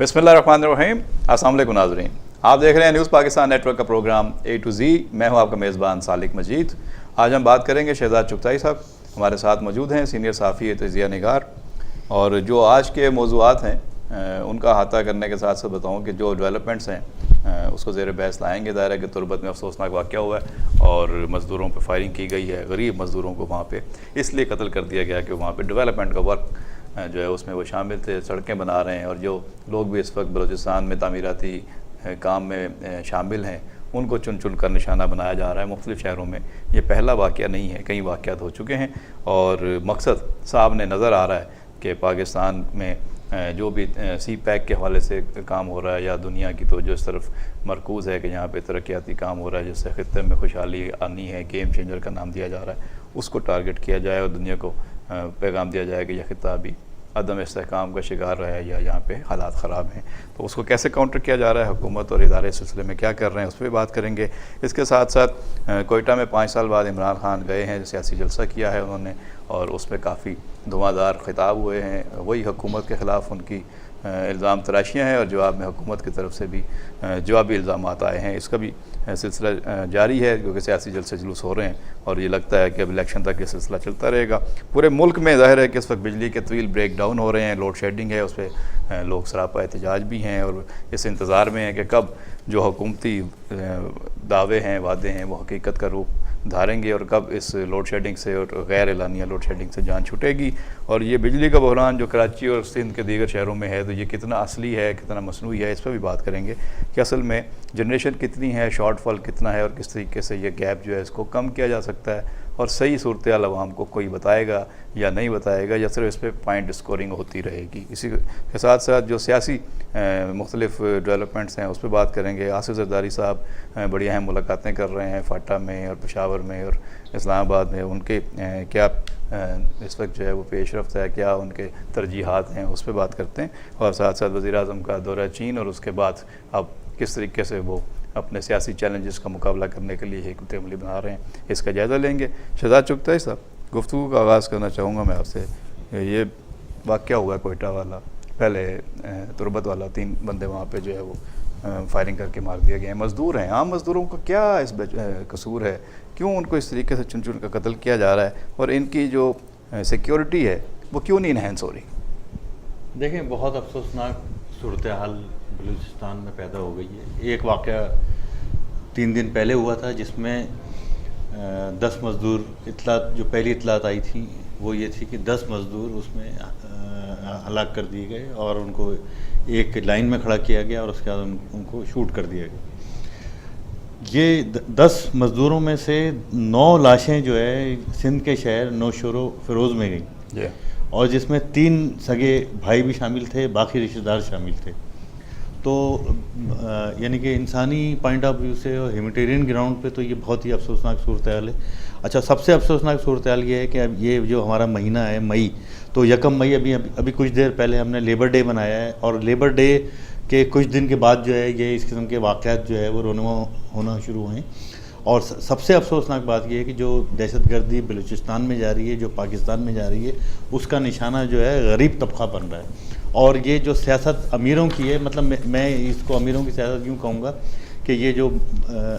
बिस्मिल्लाहिर्रहमानिर्रहीम। अस्सलाम वालेकुम नाज़रीन, आप देख रहे हैं न्यूज़ पाकिस्तान नेटवर्क का प्रोग्राम A to Z। मैं हूं आपका मेज़बान सालिक मजीद। आज हम बात करेंगे शहजाद चुगताई साहब हमारे साथ मौजूद हैं, सीनियर सहाफ़ी तजिया निगार। और जो आज के मौज़ूआत हैं उनका अहाता करने के साथ साथ बताऊँ कि जो डेवलपमेंट्स हैं उसको ज़ेर बहस लाएँगे। दायरा के तुरबत में अफसोसनाक वाक़या हुआ है और मज़दूरों पर फायरिंग की गई है। गरीब मज़दूरों को वहाँ पर इसलिए कत्ल कर दिया गया कि वहाँ पर डेवलपमेंट का वर्क जो है उसमें वो शामिल थे, सड़कें बना रहे हैं। और जो लोग भी इस वक्त बलूचिस्तान में तामीराती काम में शामिल हैं उनको चुन चुन कर निशाना बनाया जा रहा है मुख्तलिफ़ शहरों में। ये पहला वाक़या नहीं है, कई वाक़यात हो चुके हैं और मकसद सामने नज़र आ रहा है कि पाकिस्तान में जो भी सी पैक के हवाले से काम हो रहा है या दुनिया की तो जो इस तरफ मरकूज़ है कि यहाँ पे तरक्याती काम हो रहा है, जिससे ख़ित्ते में खुशहाली आनी है, गेम चेंजर का नाम दिया जा रहा है, उसको टारगेट किया जाए और दुनिया को पैगाम दिया जाए कि यह खित्ता भी अदम इस्तेहकाम का शिकार रहा है या यहाँ पे हालात ख़राब हैं। तो उसको कैसे काउंटर किया जा रहा है, हुकूमत और इदारे इस सिलसिले में क्या कर रहे हैं, उस पर बात करेंगे। इसके साथ साथ कोयटा में 5 साल बाद इमरान खान गए हैं, सियासी जलसा किया है उन्होंने और उसमें काफ़ी धुआंधार खिताब हुए हैं। वही हुकूमत के ख़िलाफ़ उनकी इल्ज़ाम तराशियाँ हैं और जवाब में हुकूमत की तरफ से भी जवाबी इल्ज़ाम आए हैं। इसका भी सिलसिला जारी है क्योंकि सियासी जलसे जुलूस हो रहे हैं और ये लगता है कि अब इलेक्शन तक ये सिलसिला चलता रहेगा। पूरे मुल्क में ज़ाहिर है कि इस वक्त बिजली के तवील ब्रेक डाउन हो रहे हैं, लोड शेडिंग है, उस पर लोग सरापा एहतजाज भी हैं और इस इंतज़ार में है कि कब जो हुकूमती दावे हैं, वादे हैं, वो हकीकत का रूप धारेंगे और कब इस लोड शेडिंग से और गैर एलानिया लोड शेडिंग से जान छूटेगी। और ये बिजली का बहरान जो कराची और सिंध के दीगर शहरों में है तो ये कितना असली है, कितना मसनूई है, इस पर भी बात करेंगे कि असल में जनरेशन कितनी है, शॉर्टफॉल कितना है और किस तरीके से ये गैप जो है इसको कम किया जा सकता है और सही सूरत हाल आवाम को कोई बताएगा या नहीं बताएगा या सिर्फ इस पर पॉइंट स्कोरिंग होती रहेगी। इसी के साथ साथ जो सियासी मुख्तलिफ डेवलपमेंट्स हैं उस पर बात करेंगे। आसिफ जरदारी साहब बड़ी अहम मुलाकातें कर रहे हैं फाटा में और पेशावर में और इस्लामाबाद में। उनके क्या इस वक्त जो है वो पेशरफ्त है, क्या उनके तरजीहात हैं, उस पर बात करते हैं। और साथ साथ वज़ीर-ए-आज़म का दौरा चीन और उसके बाद अब किस तरीके से वो अपने सियासी चैलेंजेस का मुकाबला करने के लिए हिकमत अमली बना रहे हैं, इसका जायज़ा लेंगे। शहजाद चुगताई साहब, गुफ्तगू का आगाज़ करना चाहूँगा मैं आपसे। ये वाक़या हुआ कोयटा वाला, पहले तुरबत वाला, 3 बंदे वहाँ पे जो है वो फायरिंग करके मार दिए गए हैं। मज़दूर हैं, आम मज़दूरों का क्या इस कसूर है, क्यों उनको इस तरीके से चुन चुन का कत्ल किया जा रहा है और इनकी जो सिक्योरिटी है वो क्यों नहीं इन्हेंस हो रही? देखें, बहुत अफसोसनाक सूरत हाल बलूचिस्तान में पैदा हो गई है। एक वाक़या 3 दिन पहले हुआ था जिसमें 10 मज़दूर, जो पहली इतलात आई थी वो ये थी कि 10 मज़दूर उसमें हलाक कर दिए गए और उनको एक लाइन में खड़ा किया गया और उसके बाद उनको शूट कर दिया गया। ये 10 मज़दूरों में से 9 लाशें जो है सिंध के शहर नौशेरो फ़िरोज़ में गई और जिसमें 3 सगे भाई भी शामिल थे, बाकी रिश्तेदार शामिल थे। तो यानी कि इंसानी पॉइंट ऑफ व्यू से और ह्यूमैनिटेरियन ग्राउंड पे तो ये बहुत ही अफसोसनाक सूरत हाल है। अच्छा, सबसे अफसोसनाक सूरत हाल ये है कि अब ये जो हमारा महीना है मई, तो 1 मई अभी कुछ देर पहले हमने लेबर डे मनाया है और लेबर डे के कुछ दिन के बाद जो है ये इस किस्म के वाक़यात जो है वो रोनुमा होना शुरू हुए। और सबसे अफसोसनाक बात यह है कि जो दहशतगर्दी बलूचिस्तान में जा रही है, जो पाकिस्तान में जा रही है, उसका निशाना जो है गरीब तबका बन रहा है। और ये जो सियासत अमीरों की है, मतलब मैं इसको अमीरों की सियासत क्यों कहूँगा कि ये जो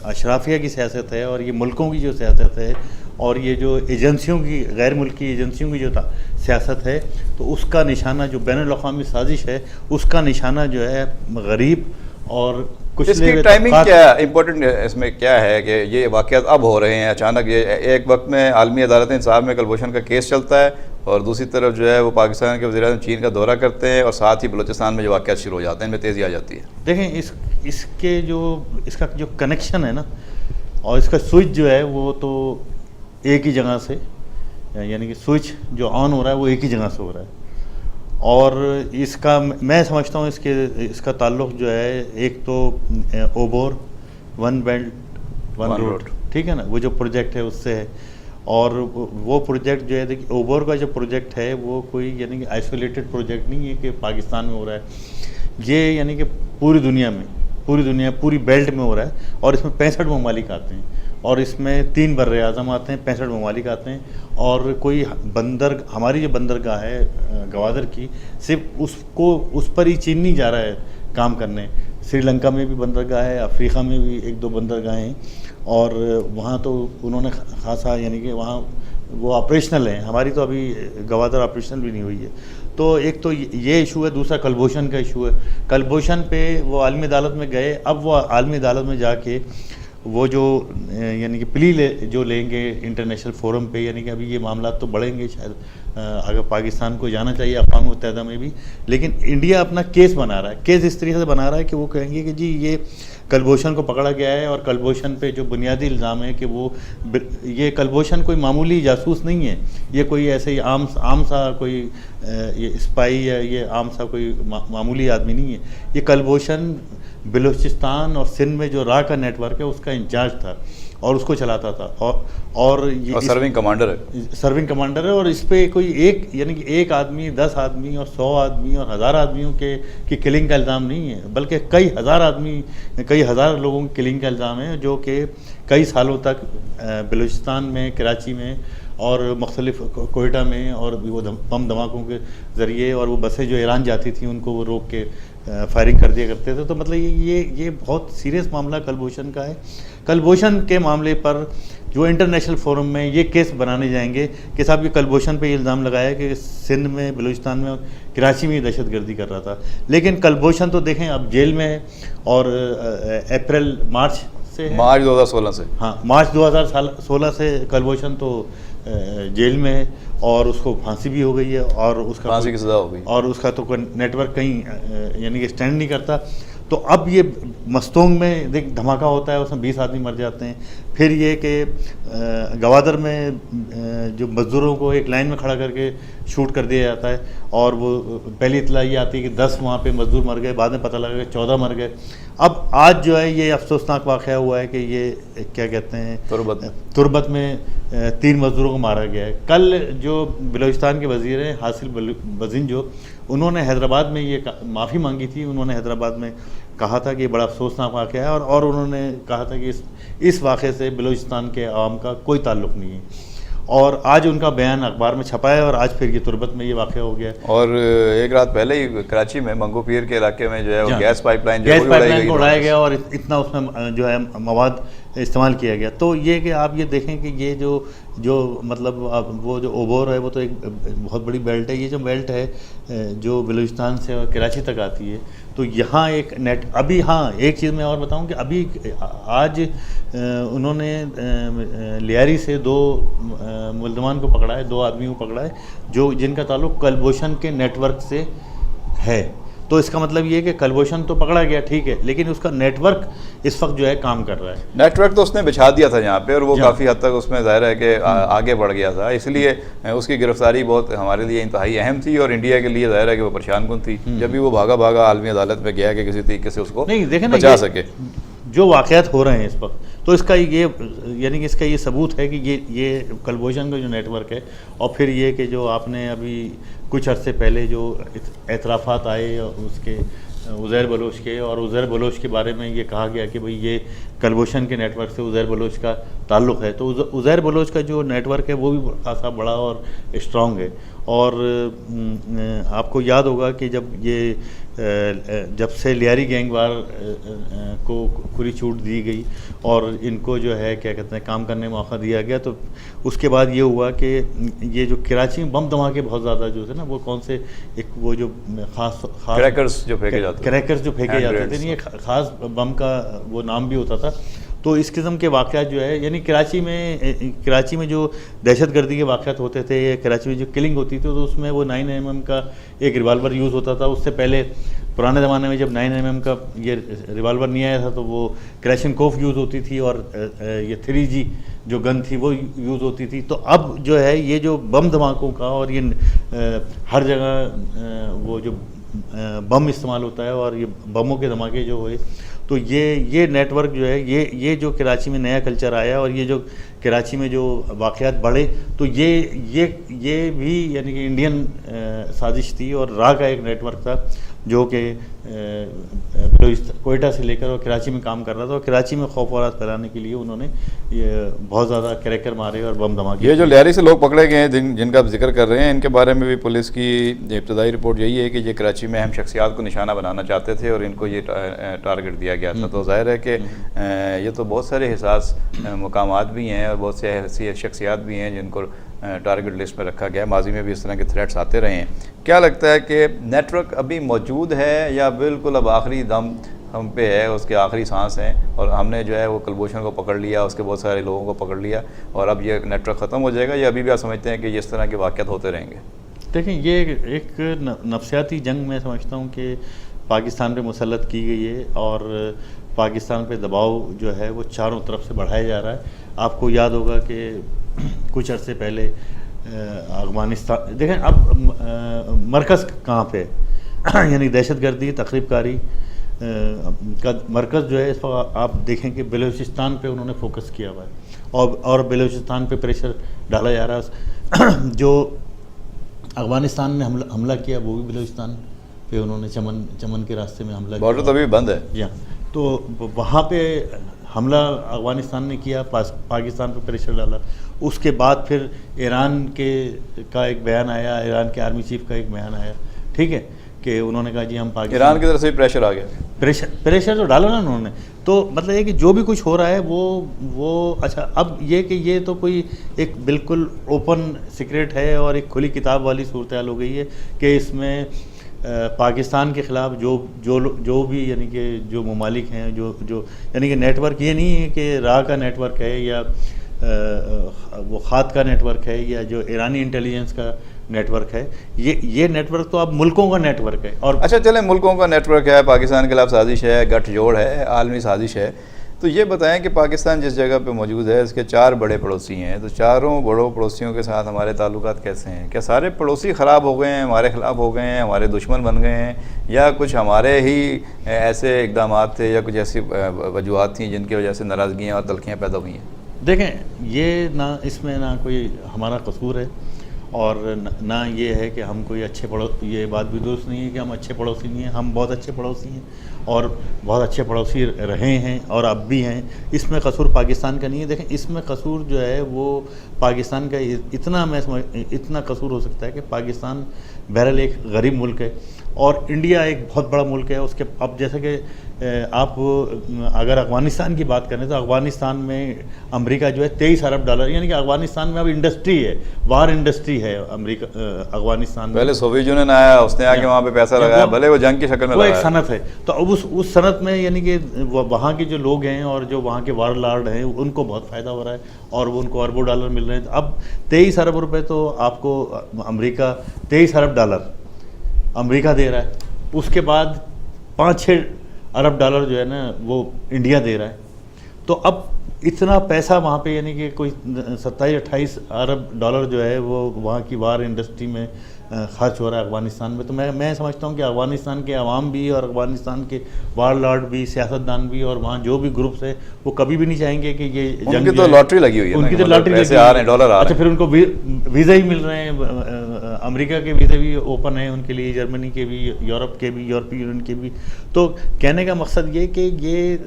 अशराफिया की सियासत है और ये मुल्कों की जो सियासत है और ये जो एजेंसियों की, गैर मुल्की एजेंसियों की जो सियासत है, तो उसका निशाना जो बैनुल-अक़वामी साजिश है उसका निशाना जो है गरीब और कुछ इसकी टाइमिंग क्या इंपॉर्टेंट इसमें क्या है कि ये वाक़यात अब हो रहे हैं अचानक। ये एक वक्त में आलमी अदालत इंसाफ में कुलभूषण का केस चलता है और दूसरी तरफ जो है वो पाकिस्तान के वज़ीर-ए-आज़म चीन का दौरा करते हैं और साथ ही बलूचिस्तान में जो वाक़यात शुरू हो जाते हैं, इनमें तेज़ी आ जाती है। देखें, इसका जो कनेक्शन है ना और इसका स्विच जो है वो तो एक ही जगह से, यानी कि स्विच जो ऑन हो रहा है वो एक ही जगह से हो रहा है। और इसका मैं समझता हूँ इसका ताल्लुक़ जो है एक तो ओबोर, 1 बेल्ट 1 रोड, ठीक है ना, वो जो प्रोजेक्ट है उससे है। और वो प्रोजेक्ट जो है, देखिए ओबोर का जो प्रोजेक्ट है वो कोई यानी कि आइसोलेटेड प्रोजेक्ट नहीं है कि पाकिस्तान में हो रहा है। ये यानी कि पूरी दुनिया पूरी बेल्ट में हो रहा है और इसमें 65 ममालिक आते हैं और इसमें 3 बर्र-ए-आज़म आते हैं, 65 ममालिक आते हैं, और कोई बंदर, हमारी जो बंदरगाह है गवादर की, सिर्फ उस पर ही चीन नहीं जा रहा है काम करने। श्रीलंका में भी बंदरगाह है, अफ्रीका में भी 1-2 बंदरगाह हैं, और वहाँ तो उन्होंने खासा, यानी कि वहाँ वो ऑपरेशनल हैं। हमारी तो अभी गवादर ऑपरेशनल भी नहीं हुई है। तो एक तो ये इशू है, दूसरा कलभूषण का इशू है। कलभूषण पे वो आलमी अदालत में गए, अब वो आलमी अदालत में जाके वो जो यानी कि प्ली जो लेंगे इंटरनेशनल फोरम पे, यानी कि अभी ये मामला तो बढ़ेंगे शायद, अगर पाकिस्तान को जाना चाहिए अक़वाम मुत्तहिदा में भी, लेकिन इंडिया अपना केस बना रहा है। केस इस तरीके से बना रहा है कि वो कहेंगे कि जी ये कलभूषण को पकड़ा गया है, और कलभूषण पे जो बुनियादी इल्ज़ाम है कि वो, ये कलभूषण कोई मामूली जासूस नहीं है, ये कोई ऐसे ही आम सा कोई ये स्पाई या ये आम सा कोई मामूली आदमी नहीं है। ये कलभूषण बलूचिस्तान और सिंध में जो रा का नेटवर्क है उसका इंचार्ज था और उसको चलाता था, और ये सर्विंग कमांडर है। और इस पर कोई एक, यानी कि एक आदमी, 10 आदमी और 100 आदमी और 1000 आदमियों की किलिंग का इल्ज़ाम नहीं है, बल्कि कई हज़ार लोगों की किलिंग का इल्ज़ाम है, जो कि कई सालों तक बलूचिस्तान में, कराची में और मुख्तलिफ कोयटा में, और वो बम धमाकों के ज़रिए, और वो बसें जो ईरान जाती थी उनको वो रोक के फायरिंग कर दिया करते थे। तो मतलब ये बहुत सीरियस मामला कलभूषण का है। कलभूषण के मामले पर जो इंटरनेशनल फोरम में ये केस बनाने जाएंगे कि साहब ये कलभूषण पे इल्ज़ाम लगाया कि सिंध में, बलूचिस्तान में, कराची में दहशतगर्दी कर रहा था, लेकिन कलभूषण तो देखें अब जेल में है, और मार्च 2016 से, हाँ, मार्च 2016 से कलभूषण तो जेल में है, और उसको फांसी भी हो गई है, और उसका फांसी की सज़ा हो गई, और उसका तो कोई नेटवर्क कहीं यानी कि स्टैंड नहीं करता। तो अब ये मस्तोंग में देख धमाका होता है, उसमें 20 आदमी मर जाते हैं। फिर ये कि गवादर में जो मज़दूरों को एक लाइन में खड़ा करके शूट कर दिया जाता है, और वो पहली इतला ये आती है कि 10 वहाँ पे मज़दूर मर गए, बाद में पता लगा कि 14 मर गए। अब आज जो है ये अफसोसनाक वाक़या हुआ है कि ये क्या कहते हैं, तुरबत में 3 मज़दूरों को मारा गया है। कल जो बलूचिस्तान के वज़ीर हैं हासिल बज़ीन, जो उन्होंने हैदराबाद में ये माफ़ी मांगी थी, उन्होंने हैदराबाद में कहा था कि ये बड़ा अफसोसनाक वाक़या है, और उन्होंने कहा था कि इस वाक़े से बलूचिस्तान के आवाम का कोई ताल्लुक़ नहीं है। और आज उनका बयान अखबार में छपा है, और आज फिर ये तुरबत में ये वाक़या हो गया। और एक रात पहले ही कराची में मंगो पीर के इलाके में जो है वो गैस पाइपलाइन को उड़ाया गया, और इतना उसमें जो है मवाद इस्तेमाल किया गया। तो ये कि आप ये देखें कि ये जो मतलब वो जो ओबोर है वो तो एक बहुत बड़ी बेल्ट है। ये जो बेल्ट है जो बलूचिस्तान से और कराची तक आती है, तो यहाँ एक नेट अभी, हाँ एक चीज़ मैं और बताऊँ कि अभी आज उन्होंने लियारी से 2 मुल्ज़मान को पकड़ा है, 2 आदमियों को पकड़ा है जो जिनका ताल्लुक़ कलभूषण के नेटवर्क से है। तो इसका मतलब ये है कि कलभूषण तो पकड़ा गया, ठीक है, लेकिन उसका नेटवर्क इस वक्त जो है काम कर रहा है। नेटवर्क तो उसने बिछा दिया था यहाँ पे, और वो काफ़ी हद तक उसमें ज़ाहिर है कि आगे बढ़ गया था, इसलिए उसकी गिरफ्तारी बहुत हमारे लिए इंतहाई अहम थी, और इंडिया के लिए ज़ाहिर है कि वो परेशान कुन थी जब भी वो भागा आलमी अदालत में गया कि किसी तरीके से उसको बचा सके। जो वाक़यात हो रहे हैं इस वक्त, तो इसका ये यानी कि इसका ये सबूत है कि ये कलभूषण का जो नेटवर्क है, और फिर ये कि जो आपने अभी कुछ अर्से पहले जो एतराफ़ात आए उसके उज़ैर बलोच के, और उज़ैर बलोच के बारे में ये कहा गया कि भाई ये कलभूषण के नेटवर्क से उज़ैर बलोच का ताल्लुक़ है। तो उज़ैर बलोच का जो नेटवर्क है वो भी खासा बड़ा और स्ट्रॉन्ग है। और आपको याद होगा कि जब से लियारी गैंगवार को खुली छूट दी गई और इनको जो है क्या कहते हैं काम करने का मौका दिया गया, तो उसके बाद ये हुआ कि ये जो कराची में बम धमाके बहुत ज़्यादा जो थे ना, वो कौन से एक वो जो खास क्रैकर्स जो फेंके जाते थे, ये ख़ास बम का वो नाम भी होता था। तो इस किस्म के वाक़यात जो है, यानी कराची में जो दहशतगर्दी के वाक़यात होते थे, या कराची में जो किलिंग होती थी, तो उसमें वो 9mm का एक रिवाल्वर यूज़ होता था। उससे पहले पुराने ज़माने में जब 9mm का ये रिवाल्वर नहीं आया था, तो वो क्लैशनकोफ यूज़ होती थी, और ये 3G जो गन थी वो यूज़ होती थी। तो अब जो है ये जो बम धमाकों का, और ये हर जगह वो जो बम इस्तेमाल होता है, और ये बमों के धमाके जो हुए, तो ये नेटवर्क जो है, ये जो कराची में नया कल्चर आया, और ये जो कराची में जो वाक़यात बढ़े, तो ये भी यानी कि इंडियन साजिश थी, और रा का एक नेटवर्क था। जो कि कोयटा से लेकर और कराची में काम कर रहा था, और कराची में खौफ और फैलाने के लिए उन्होंने ये बहुत ज़्यादा क्रैकर मारे और बम धमाके। ये जो लियारी से लोग पकड़े गए हैं जिनका आप जिक्र कर रहे हैं, इनके बारे में भी पुलिस की इब्तदाई रिपोर्ट यही है कि ये कराची में अहम शख्सियात को निशाना बनाना चाहते थे और इनको ये टारगेट दिया गया था। तो जाहिर है कि ये तो बहुत सारे हिसास मकामात भी हैं और बहुत से ऐसी शख्सियात भी हैं जिनको टारगेट लिस्ट में रखा गया है। माजी में भी इस तरह के थ्रेट्स आते रहे हैं। क्या लगता है कि नेटवर्क अभी मौजूद है या बिल्कुल अब आखिरी दम हम पे है, उसके आखिरी सांस हैं और हमने जो है वो कुलभूषण को पकड़ लिया, उसके बहुत सारे लोगों को पकड़ लिया और अब ये नेटवर्क ख़त्म हो जाएगा, या अभी भी आप समझते हैं कि ये इस तरह के वाक़यात होते रहेंगे? देखें, ये एक नफसियाती जंग मैं समझता हूँ कि पाकिस्तान पे मुसल्लत की गई है और पाकिस्तान पे दबाव जो है वो चारों तरफ से बढ़ाया जा रहा है। आपको याद होगा कि कुछ अरसे पहले अफगानिस्तान, देखें अब मरकज़ कहाँ पे है यानी दहशतगर्दी, तखरीबकारी का मरकज़ जो है इस वक्त आप देखें कि बलूचिस्तान पे उन्होंने फोकस किया हुआ है और बलूचिस्तान पे प्रेशर डाला जा रहा है। जो अफगानिस्तान में हमला किया वो भी बलूचिस्तान पे उन्होंने चमन के रास्ते में हमला किया। बॉर्डर तो अभी बंद है। जी हाँ, तो वहाँ पे हमला अफगानिस्तान ने किया, पाकिस्तान पे प्रेशर डाला। उसके बाद फिर ईरान का एक बयान आया, ईरान के आर्मी चीफ का एक बयान आया, ठीक है, कि उन्होंने कहा जी हम पाकिस्तान, ईरान की तरफ से भी प्रेशर आ गया। प्रेशर तो डाला ना उन्होंने। तो मतलब ये कि जो भी कुछ हो रहा है वो अच्छा, अब ये कि ये तो कोई एक बिल्कुल ओपन सीक्रेट है और एक खुली किताब वाली सूरत हाल हो गई है कि इसमें पाकिस्तान के ख़िलाफ़ जो भी यानी कि जो ममालिक हैं, जो यानी कि नेटवर्क, ये नहीं है कि राह का नेटवर्क है या वो खाद का नेटवर्क है या जो ईरानी इंटेलिजेंस का नेटवर्क है, ये नेटवर्क तो अब मुल्कों का नेटवर्क है। और अच्छा चलें, मुल्कों का नेटवर्क है, पाकिस्तान के खिलाफ साजिश है, गठजोड़ है, आलमी साजिश है, तो ये बताएं कि पाकिस्तान जिस जगह पे मौजूद है इसके 4 बड़े पड़ोसी हैं, तो चारों बड़ों पड़ोसियों के साथ हमारे ताल्लुकात कैसे हैं? क्या सारे पड़ोसी ख़राब हो गए हैं, हमारे ख़िलाफ़ हो गए हैं, हमारे दुश्मन बन गए हैं, या कुछ हमारे ही ऐसे इकदाम थे या कुछ ऐसी वजूहत थी जिनकी वजह से नाराज़गियाँ और तलखियाँ पैदा हुई हैं? देखें, ये ना इसमें ना कोई हमारा कसूर है और ना ये है कि हम कोई अच्छे पड़ोसी, ये बात भी दुरुस्त नहीं है कि हम अच्छे पड़ोसी नहीं हैं। हम बहुत अच्छे पड़ोसी हैं और बहुत अच्छे पड़ोसी रहे हैं और अब भी हैं। इसमें कसूर पाकिस्तान का नहीं है। देखें, इसमें कसूर जो है वो पाकिस्तान का इतना कसूर हो सकता है कि पाकिस्तान बहरहाल एक गरीब मुल्क है और इंडिया एक बहुत बड़ा मुल्क है। उसके अब जैसे कि आप अगर अफगानिस्तान की बात करें तो अफगानिस्तान में अमेरिका जो है $23 अरब, यानी कि अफगानिस्तान में अब इंडस्ट्री है, वार इंडस्ट्री है अमेरिका अफगानिस्तान में। पहले सोवियत यूनियन आया, उसने आके वहाँ पे पैसा लगाया, भले वो जंग की शक्ल में, वो एक सनत है। तो अब उस सनत में यानी कि वहाँ के जो लोग हैं और जो वहाँ के वार लॉर्ड हैं उनको बहुत फ़ायदा हो रहा है और वो उनको अरबों डॉलर मिल रहे हैं। अब 23 अरब रुपये तो आपको अमेरिका, $23 अरब अमेरिका दे रहा है, उसके बाद 5-6 अरब डॉलर जो है ना वो इंडिया दे रहा है। तो अब इतना पैसा वहाँ पे यानी कि कोई 27-28 अरब डॉलर जो है वो वहाँ की वार इंडस्ट्री में खर्च हो रहा है अफगानिस्तान में। तो मैं समझता हूँ कि अफगानिस्तान के अवाम भी और अफगानिस्तान के वार लॉर्ड भी, सियासतदान भी और वहाँ जो भी ग्रुप्स है वो कभी भी नहीं चाहेंगे कि ये जंग, उनकी तो लॉटरी लगी हुई है, उनकी तो लॉटरी पैसे आ रहे हैं, डॉलर आ रहे हैं। अच्छा, फिर उनको वीज़ा ही मिल रहे हैं, अमेरिका के वीज़े भी ओपन है उनके लिए, जर्मनी के भी, यूरोप के भी, यूरोपीय यूनियन के भी। तो कहने का मकसद ये कि ये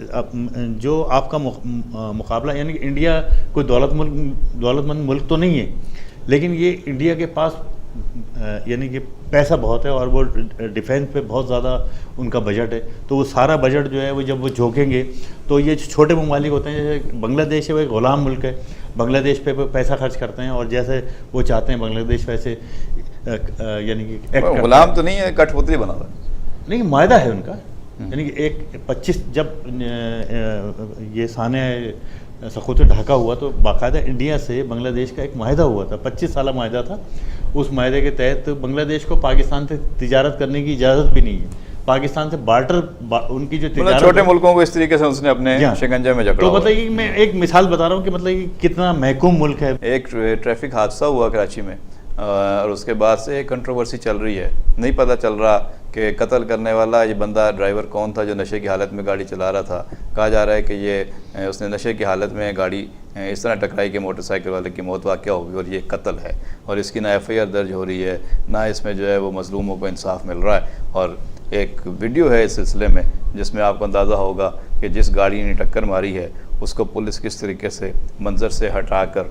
जो आपका मुकाबला, यानी कि इंडिया कोई दौलतमंद मुल्क तो नहीं है, लेकिन ये इंडिया के पास यानी कि पैसा बहुत है और वो डिफेंस पे बहुत ज़्यादा उनका बजट है। तो वो सारा बजट जो है वो जब वो झोंकेंगे तो ये छोटे ममालिक होते हैं, जैसे बांग्लादेश है वो एक गुलाम मुल्क है, बांग्लादेश पे पैसा खर्च करते हैं और जैसे वो चाहते हैं बांग्लादेश वैसे यानी कि गुलाम तो नहीं है, कठपुतली बना रहा है, नहीं, मायदा है उनका। यानी कि एक 25 जब ये साने सखोते ढाका हुआ तो बाकायदा इंडिया से बांग्लादेश का एक माहिदा हुआ था, 25 साल माहिदा था। उस माहिदे के तहत बांग्लादेश को पाकिस्तान से तिजारत करने की इजाज़त भी नहीं है। पाकिस्तान से बार्टर उनकी जो तिजारत, छोटे मुल्कों को इस तरीके से उसने अपने शिकंजे में जकड़ा। तो मतलब मैं एक मिसाल बता रहा हूँ कि मतलब कि कितना महकूम मुल्क है। एक ट्रैफिक हादसा हुआ कराची में और उसके बाद से कंट्रोवर्सी चल रही है, नहीं पता चल रहा कि कत्ल करने वाला ये बंदा ड्राइवर कौन था जो नशे की हालत में गाड़ी चला रहा था। कहा जा रहा है कि ये उसने नशे की हालत में गाड़ी इस तरह टकराई कि मोटरसाइकिल वाले की मौत वाक़या हो गई और ये कत्ल है और इसकी ना FIR दर्ज हो रही है, ना इसमें जो है वो मज़लूमों को इंसाफ मिल रहा है। और एक वीडियो है इस सिलसिले में, जिसमें आपको अंदाज़ा होगा कि जिस गाड़ी ने टक्कर मारी है उसको पुलिस किस तरीके से मंजर से हटाकर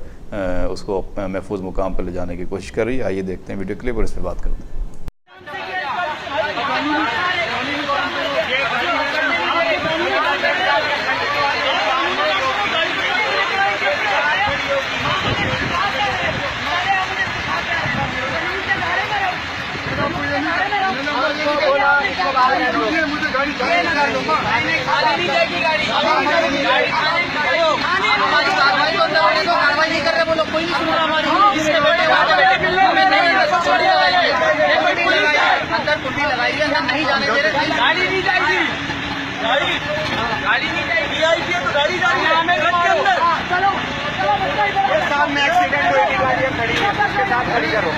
उसको महफूज मुकाम पर ले जाने की कोशिश कर रही है। आइए देखते हैं वीडियो क्लिप और इस पर बात करते हैं। कार्रवाई नहीं कर रहे वो लोग, कोई नहीं सुन रहा हमारी। अंदर कुंडी लगाई है, अंदर नहीं जाने दे रहे। गाड़ी नहीं जाएगी, गाड़ी नहीं जाएगी, तो गाड़ी जाएगी अंदर। चलो सामने एक्सीडेंट हुई थी, गाड़ी खड़ी है, उसके साथ खड़ी करो।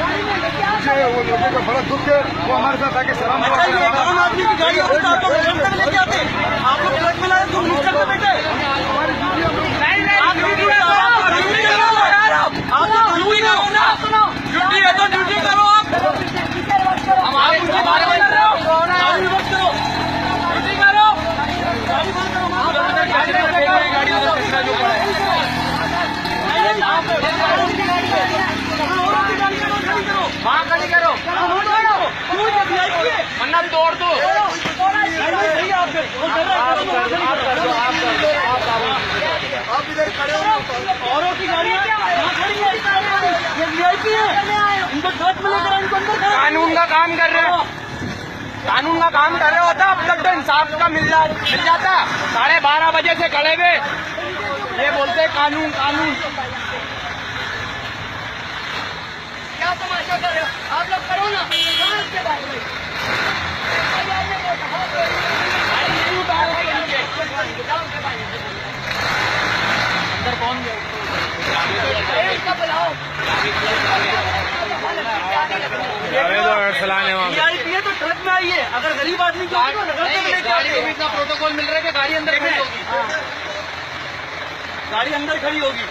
वो लोगों को बड़ा दुख है, वो हमारे साथ आके सलाम आदमी की गाड़ी होता तो लेके आते। आप लोग ट्रक में लाए तो नीचे पे बैठे। ड्यूटी है तो ड्यूटी करो। आप हमारे बारे में ड्यूटी करो, वहाँ खड़ी करो, मन्ना तोड़ दो। आप इधर खड़े हो, औरों की गाड़ियाँ ये वीआईपी है, इनको ट्रक में लेकर इनको अंदर। कानून का काम कर रहे हो, कानून का काम कर रहे होता अब तक तो इंसाफ का मिल जाता। 12:30 बजे से खड़े हुए ये बोलते कानून कानून। क्या तमाशा कर रहे हो आप लोग? करो ना अंदर कौन बुलाओ तो ट्रक में आइए। अगर गरीब आदमी गाड़ी को भी इतना प्रोटोकॉल मिल रहा है कि गाड़ी अंदर खड़ी होगी, गाड़ी अंदर खड़ी होगी।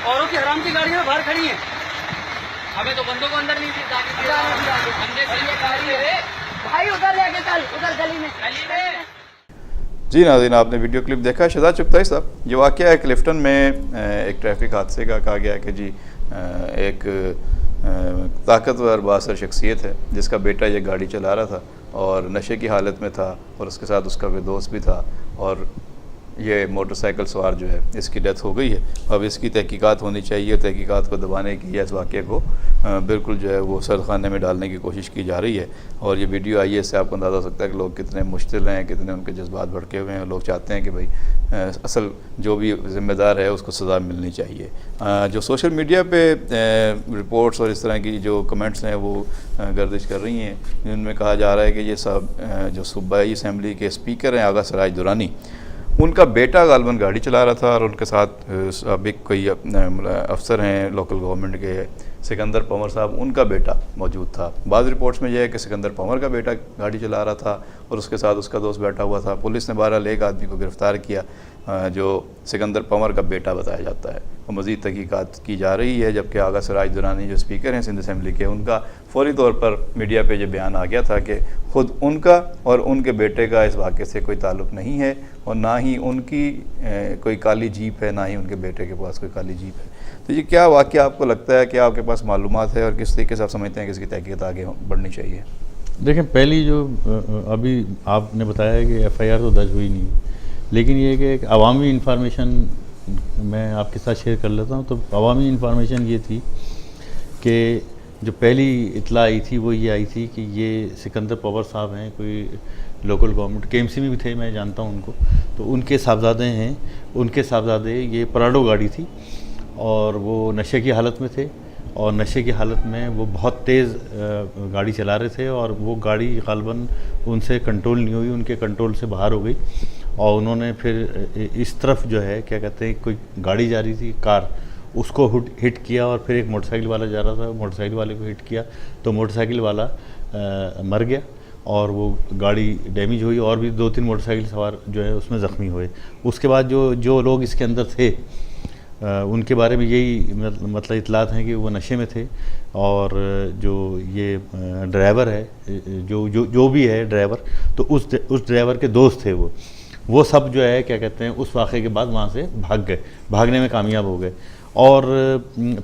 औरों की हराम की गाड़ियाँ बाहर खड़ी हैं। हमें तो बंदों को अंदर नहीं भाई, उधर लेके चल, उधर गली में। जी नाज़रीन, आपने वीडियो क्लिप देखा। शहजाद चुगताई साहब, ये वाक़या है क्लिफ्टन में एक ट्रैफिक हादसे का। कहा गया है कि जी एक ताकतवर बासर शख्सियत है जिसका बेटा ये गाड़ी चला रहा था और नशे की हालत में था और उसके साथ उसका कोई दोस्त भी था और ये मोटरसाइकिल सवार जो है इसकी डेथ हो गई है। अब इसकी तहकीकात होनी चाहिए। तहकीकात को दबाने की या इस वाक़े को बिल्कुल जो है वो सरखाने में डालने की कोशिश की जा रही है। और ये वीडियो आई है, इससे आपको अंदाज़ा हो सकता है कि लोग कितने मुश्तिल हैं, कितने उनके जज्बात भड़के हुए हैं। लोग चाहते हैं कि भाई असल जो भी ज़िम्मेदार है उसको सज़ा मिलनी चाहिए। जो सोशल मीडिया पे रिपोर्ट्स और इस तरह की जो कमेंट्स हैं वो गर्दिश कर रही हैं, जिनमें कहा जा रहा है कि ये सब जो सूबाई असम्बली के स्पीकर हैं आगा सराज दुरानी, उनका बेटा गालबन गाड़ी चला रहा था और उनके साथ साबिक कोई अफसर हैं लोकल गवर्नमेंट के, सिकंदर पंवर साहब, उनका बेटा मौजूद था। बाद रिपोर्ट्स में यह है कि सिकंदर पंवर का बेटा गाड़ी चला रहा था और उसके साथ उसका दोस्त बैठा हुआ था। पुलिस ने बहरहाल एक आदमी को गिरफ़्तार किया जो सिकंदर पंवर का बेटा बताया जाता है। और मज़ीद तहकीकात की जा रही है, जबकि आगा सराज दुरानी जो स्पीकर हैं सिंध असम्बली के, उनका फौरी तौर पर मीडिया पे ये बयान आ गया था कि ख़ुद उनका और उनके बेटे का इस वाक़े से कोई ताल्लुक़ नहीं है और ना ही उनकी कोई काली जीप है, ना ही उनके बेटे के पास कोई काली जीप है। तो ये क्या वाक़या आपको लगता है कि आपके पास मालूमात है और किस तरीके से आप समझते हैं कि इसकी तहकीकात आगे बढ़नी चाहिए? देखें, पहली जो अभी आपने बताया है कि एफआईआर तो दर्ज हुई नहीं, लेकिन ये कि एक अवामी इंफॉर्मेशन मैं आपके साथ शेयर कर लेता हूँ। तो अवामी इंफॉर्मेशन ये थी कि जो पहली इतला आई थी वो ये आई थी कि ये सिकंदर पंवर साहब हैं, कोई लोकल गवर्नमेंट केएमसी में भी थे, मैं जानता हूँ उनको, तो उनके साहबजादे हैं। उनके साहबजादे ये पराडो गाड़ी थी और वो नशे की हालत में थे और नशे की हालत में वो बहुत तेज़ गाड़ी चला रहे थे और वो गाड़ी गालबन उनसे कंट्रोल नहीं हुई, उनके कंट्रोल से बाहर हो गई और उन्होंने फिर इस तरफ जो है क्या कहते हैं कोई गाड़ी जा रही थी कार, उसको हिट किया और फिर एक मोटरसाइकिल वाला जा रहा था, मोटरसाइकिल वाले को हिट किया तो मोटरसाइकिल वाला मर गया और वो गाड़ी डैमेज हुई और भी 2-3 मोटरसाइकिल सवार जो है उसमें ज़ख्मी हुए। उसके बाद जो लोग इसके अंदर थे उनके बारे में यही मतलब इतलात हैं कि वो नशे में थे, और जो ये ड्राइवर है जो भी है ड्राइवर, तो उस ड्राइवर के दोस्त थे वो सब जो है क्या कहते हैं उस वाक़े के बाद वहाँ से भागने में कामयाब हो गए। और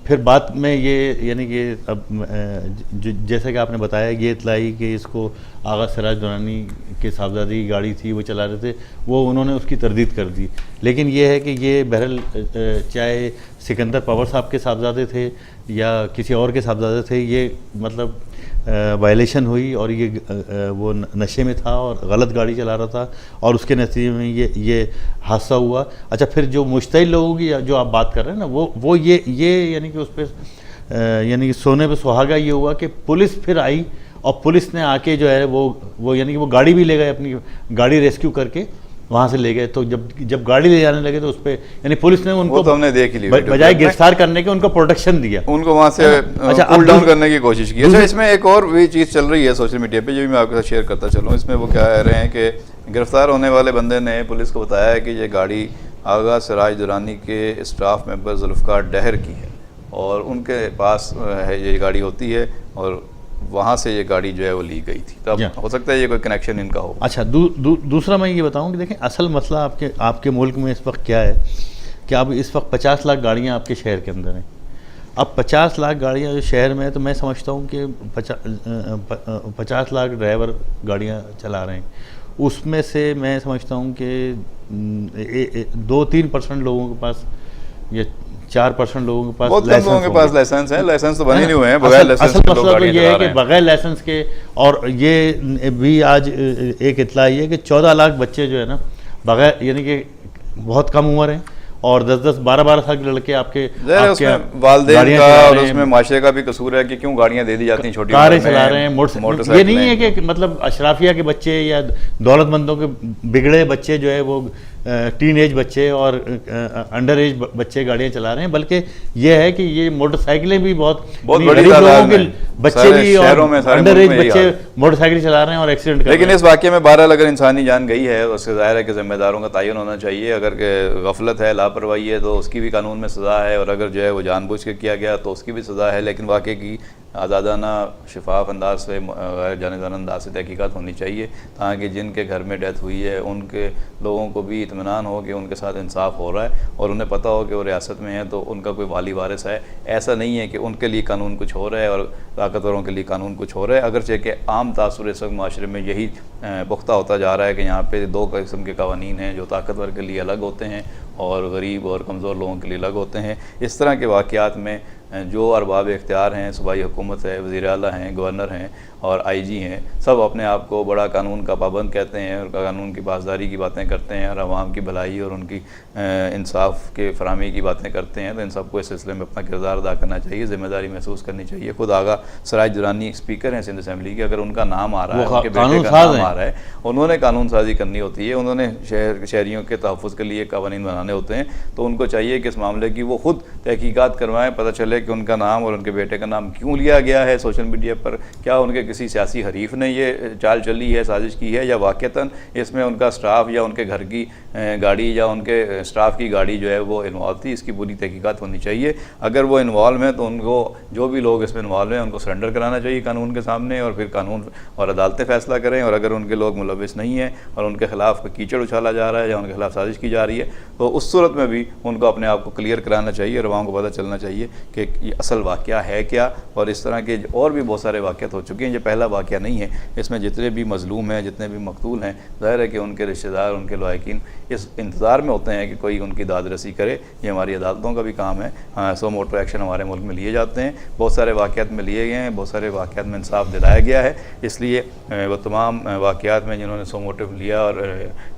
फिर बाद में ये यानी कि अब जैसा कि आपने बताया ये इतलाई कि इसको आगा सिराज दुरानी के साहबजादी की गाड़ी थी, वो चला रहे थे, वो उन्होंने उसकी तरदीद कर दी। लेकिन ये है कि ये बहरहाल चाहे सिकंदर पवर साहब के साहबजादे थे या किसी और के साहबजादे थे, ये मतलब वायलेशन हुई और ये वो नशे में था और गलत गाड़ी चला रहा था और उसके नतीजे में ये हादसा हुआ। अच्छा, फिर जो मुश्तइल लोगों की जो आप बात कर रहे हैं ना, वो ये यानी कि उस पर यानी कि सोने पे सुहागा ये हुआ कि पुलिस फिर आई और पुलिस ने आके जो है वो यानी कि वो गाड़ी भी ले गए, अपनी गाड़ी रेस्क्यू करके वहाँ से ले गए। तो जब गाड़ी ले जाने लगे तो उस पर यानी पुलिस ने उनको तो हमने देख ली बजाय गिरफ्तार करने के उनको प्रोटेक्शन दिया, उनको वहाँ से कूल डाउन करने की कोशिश की। अच्छा, इसमें एक और भी चीज़ चल रही है सोशल मीडिया पे, जो भी मैं आपके साथ शेयर करता चलूँ। इसमें वो क्या कह रहे हैं कि गिरफ्तार होने वाले बंदे ने पुलिस को बताया कि ये गाड़ी आगा सिराज दुरानी के स्टाफ मेंबर जुल्फ़कार डहर की है और उनके पास है ये गाड़ी होती है और वहाँ से ये गाड़ी जो है वो ली गई थी। तो अब हो सकता है ये कोई कनेक्शन इनका हो। अच्छा, दूसरा मैं ये बताऊँ कि देखें असल मसला आपके मुल्क में इस वक्त क्या है कि अब इस वक्त 50 लाख गाड़ियाँ आपके शहर के अंदर हैं। अब 50 लाख गाड़ियाँ जो शहर में है, तो मैं समझता हूँ कि 50 लाख ड्राइवर गाड़ियाँ चला रहे हैं, उसमें से मैं समझता हूँ कि 2-3% लोगों के पास या 4% लोगों के पास बहुत कम लोगों के पास लाइसेंस है, लाइसेंस तो बने नहीं हुए हैं, बगैर लाइसेंस असल मसला तो ये है कि बगैर लाइसेंस के। और ये भी आज एक इतला ये है कि 14 लाख बच्चे जो है ना बगैर यानी कि बहुत कम उम्र है और 10-10, 12-12 साल के लड़के आपके उसमें वालिदैन का और उसमें माशरे का भी कसूर है कि क्यों गाड़ियां दे दी जाती हैं, छोटी कारें चला रहे हैं, मोटरसाइकिल। ये नहीं है कि मतलब अशराफिया के बच्चे या दौलतमंदों के बिगड़े बच्चे जो है वो टीन एज बच्चे और अंडर एज बच्चे गाड़ियां चला रहे हैं, बल्कि ये है कि ये मोटरसाइकिलें भी बहुत बड़ी लोगों के बच्चे भी और अंडर एज बच्चे मोटरसाइकिल चला रहे हैं और एक्सीडेंट कर रहे हैं। लेकिन इस वाक़े में बहरहाल अगर इंसानी जान गई है तो उससे ज़ाहिर है कि जिम्मेदारों का तयन होना चाहिए। अगर गफलत है, लापरवाही है, तो उसकी भी कानून में सज़ा है, और अगर जो है वो जानबूझ के किया गया तो उसकी भी सज़ा है। लेकिन वाक़े की आज़ादाना शफाफ अंदाज से गैर जानिबदाराना अंदाज से तहकीकात होनी चाहिए, ताकि जिनके घर में डेथ हुई है उनके लोगों को भी इत्मीनान हो कि उनके साथ इंसाफ हो रहा है और उन्हें पता हो कि वो रियासत में है तो उनका कोई वाली वारिस है। ऐसा नहीं है कि उनके लिए कानून कुछ हो रहा है और ताकतवरों के लिए कानून कुछ हो रहा है। अगरचे कि आम तासुर इस वक्त माशरे में यही पुख्ता होता जा रहा है कि यहाँ पे 2 किस्म के कवानीन हैं, जो ताकतवर के लिए अलग होते हैं और गरीब और कमज़ोर लोगों के लिए अलग होते हैं। इस तरह के वाक़यात में जो अरबाब इख्तियार हैं, सूबाई हुकूमत है, वज़ीर आला हैं, गवर्नर हैं और IG हैं, सब अपने आप को बड़ा कानून का पाबंद कहते हैं और कानून की पासदारी की बातें करते हैं और आवाम की भलाई और उनकी इंसाफ के फराहमी की बातें करते हैं। तो इन सबको इस सिलसिले में अपना किरदार अदा करना चाहिए, ज़िम्मेदारी महसूस करनी चाहिए। खुद आगा सिराज दुरानी स्पीकर हैं सिंध असम्बली के, अगर उनका नाम आ रहा है, उनके बेटे का नाम आ रहा है, उन्होंने कानून साजी करनी होती है, उन्होंने शहरियों के तहफ़्फ़ुज़ के लिए कानून बनाने होते हैं। तो उनको चाहिए कि इस मामले की वो खुद तहकीकात करवाएँ, पता चले कि उनका नाम और उनके बेटे का नाम क्यों लिया गया है सोशल मीडिया पर। क्या उनके किसी सियासी हरीफ ने ये चाल चली है, साजिश की है, या वाक़तन इसमें उनका स्टाफ या उनके घर की गाड़ी या उनके स्टाफ की गाड़ी जो है वो इन्वॉल्व थी? इसकी पूरी तहकीकात होनी चाहिए। अगर वो इन्वॉल्व हैं तो उनको, जो भी लोग इसमें इन्वॉल्व हैं, उनको सरेंडर कराना चाहिए कानून के सामने और फिर कानून और अदालतें फ़ैसला करें। और अगर उनके लोग मुलविस नहीं हैं और उनके ख़िलाफ़ कीचड़ उछाला जा रहा है या उनके खिलाफ साजिश की जा रही है, तो उस सूरत में भी उनको अपने आप को क्लियर कराना चाहिए और आवाम को पता चलना चाहिए कि ये असल वाक़या है क्या। और इस तरह के और भी बहुत सारे वाक़यात हो चुके हैं, ये पहला वाक़या नहीं है। इसमें जितने भी मज़लूम हैं, जितने भी मकतूल हैं, ज़ाहिर है कि उनके रिश्तेदार, उनके लायकीन इस इंतज़ार में होते हैं कि कोई उनकी दाद रसी करे। ये हमारी अदालतों का भी काम है। सो मोटो एक्शन हमारे मुल्क में लिए जाते हैं, बहुत सारे वाक़यात में लिए गए हैं, बहुत सारे वाक़यात में इंसाफ दिलाया गया है। इसलिए वो तमाम वाक़यात में जिन्होंने सो मोटिव लिया और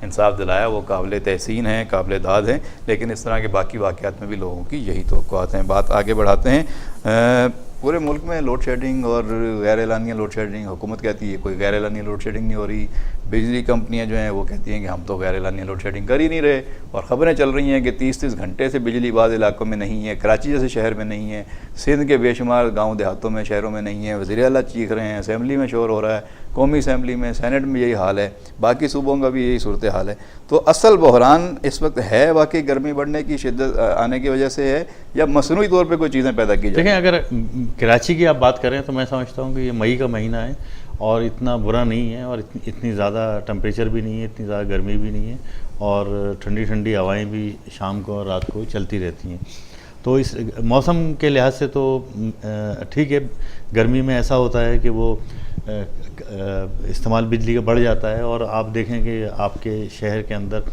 इंसाफ दिलाया वो काबिल तहसीन हैं, काबिल दाद हैं। लेकिन इस तरह के बाकी वाक़यात में भी लोगों की यही तवक्कुआत हैं। बात आगे बढ़ाते हैं। पूरे मुल्क में लोड शेडिंग और गैर एलानिया लोड शेडिंग, हुकूमत कहती है कोई गैर एलानिया लोड शेडिंग नहीं हो रही, बिजली कंपनियां जो हैं वो कहती हैं कि हम तो गैर एलानिया लोड शेडिंग कर ही नहीं रहे, और ख़बरें चल रही हैं कि 30-30 घंटे से बिजली बाज़ इलाकों में नहीं है, कराची जैसे शहर में नहीं है, सिंध के बेशुमार गाँव देहातों में शहरों में नहीं है, वज़ीर आला चीख रहे हैं, असेंबली में शोर हो रहा है, कौमी असेंबली में, सेनेट में यही हाल है, बाकी सूबों का भी यही सूरत हाल है। तो असल बहरान इस वक्त है वाकई गर्मी बढ़ने की शिद्दत आने की वजह से है, या मसनूई तौर पे कोई चीज़ें पैदा की जाए? देखें, अगर कराची की आप बात करें तो मैं समझता हूँ कि ये मई का महीना है और इतना बुरा नहीं है, और इतनी ज़्यादा टेम्परेचर भी नहीं है, इतनी ज़्यादा गर्मी भी नहीं है, और ठंडी ठंडी हवाएं भी शाम को और रात को चलती रहती हैं। तो इस मौसम के लिहाज से तो ठीक है। गर्मी में ऐसा होता है कि वो इस्तेमाल बिजली का बढ़ जाता है, और आप देखें कि आपके शहर के अंदर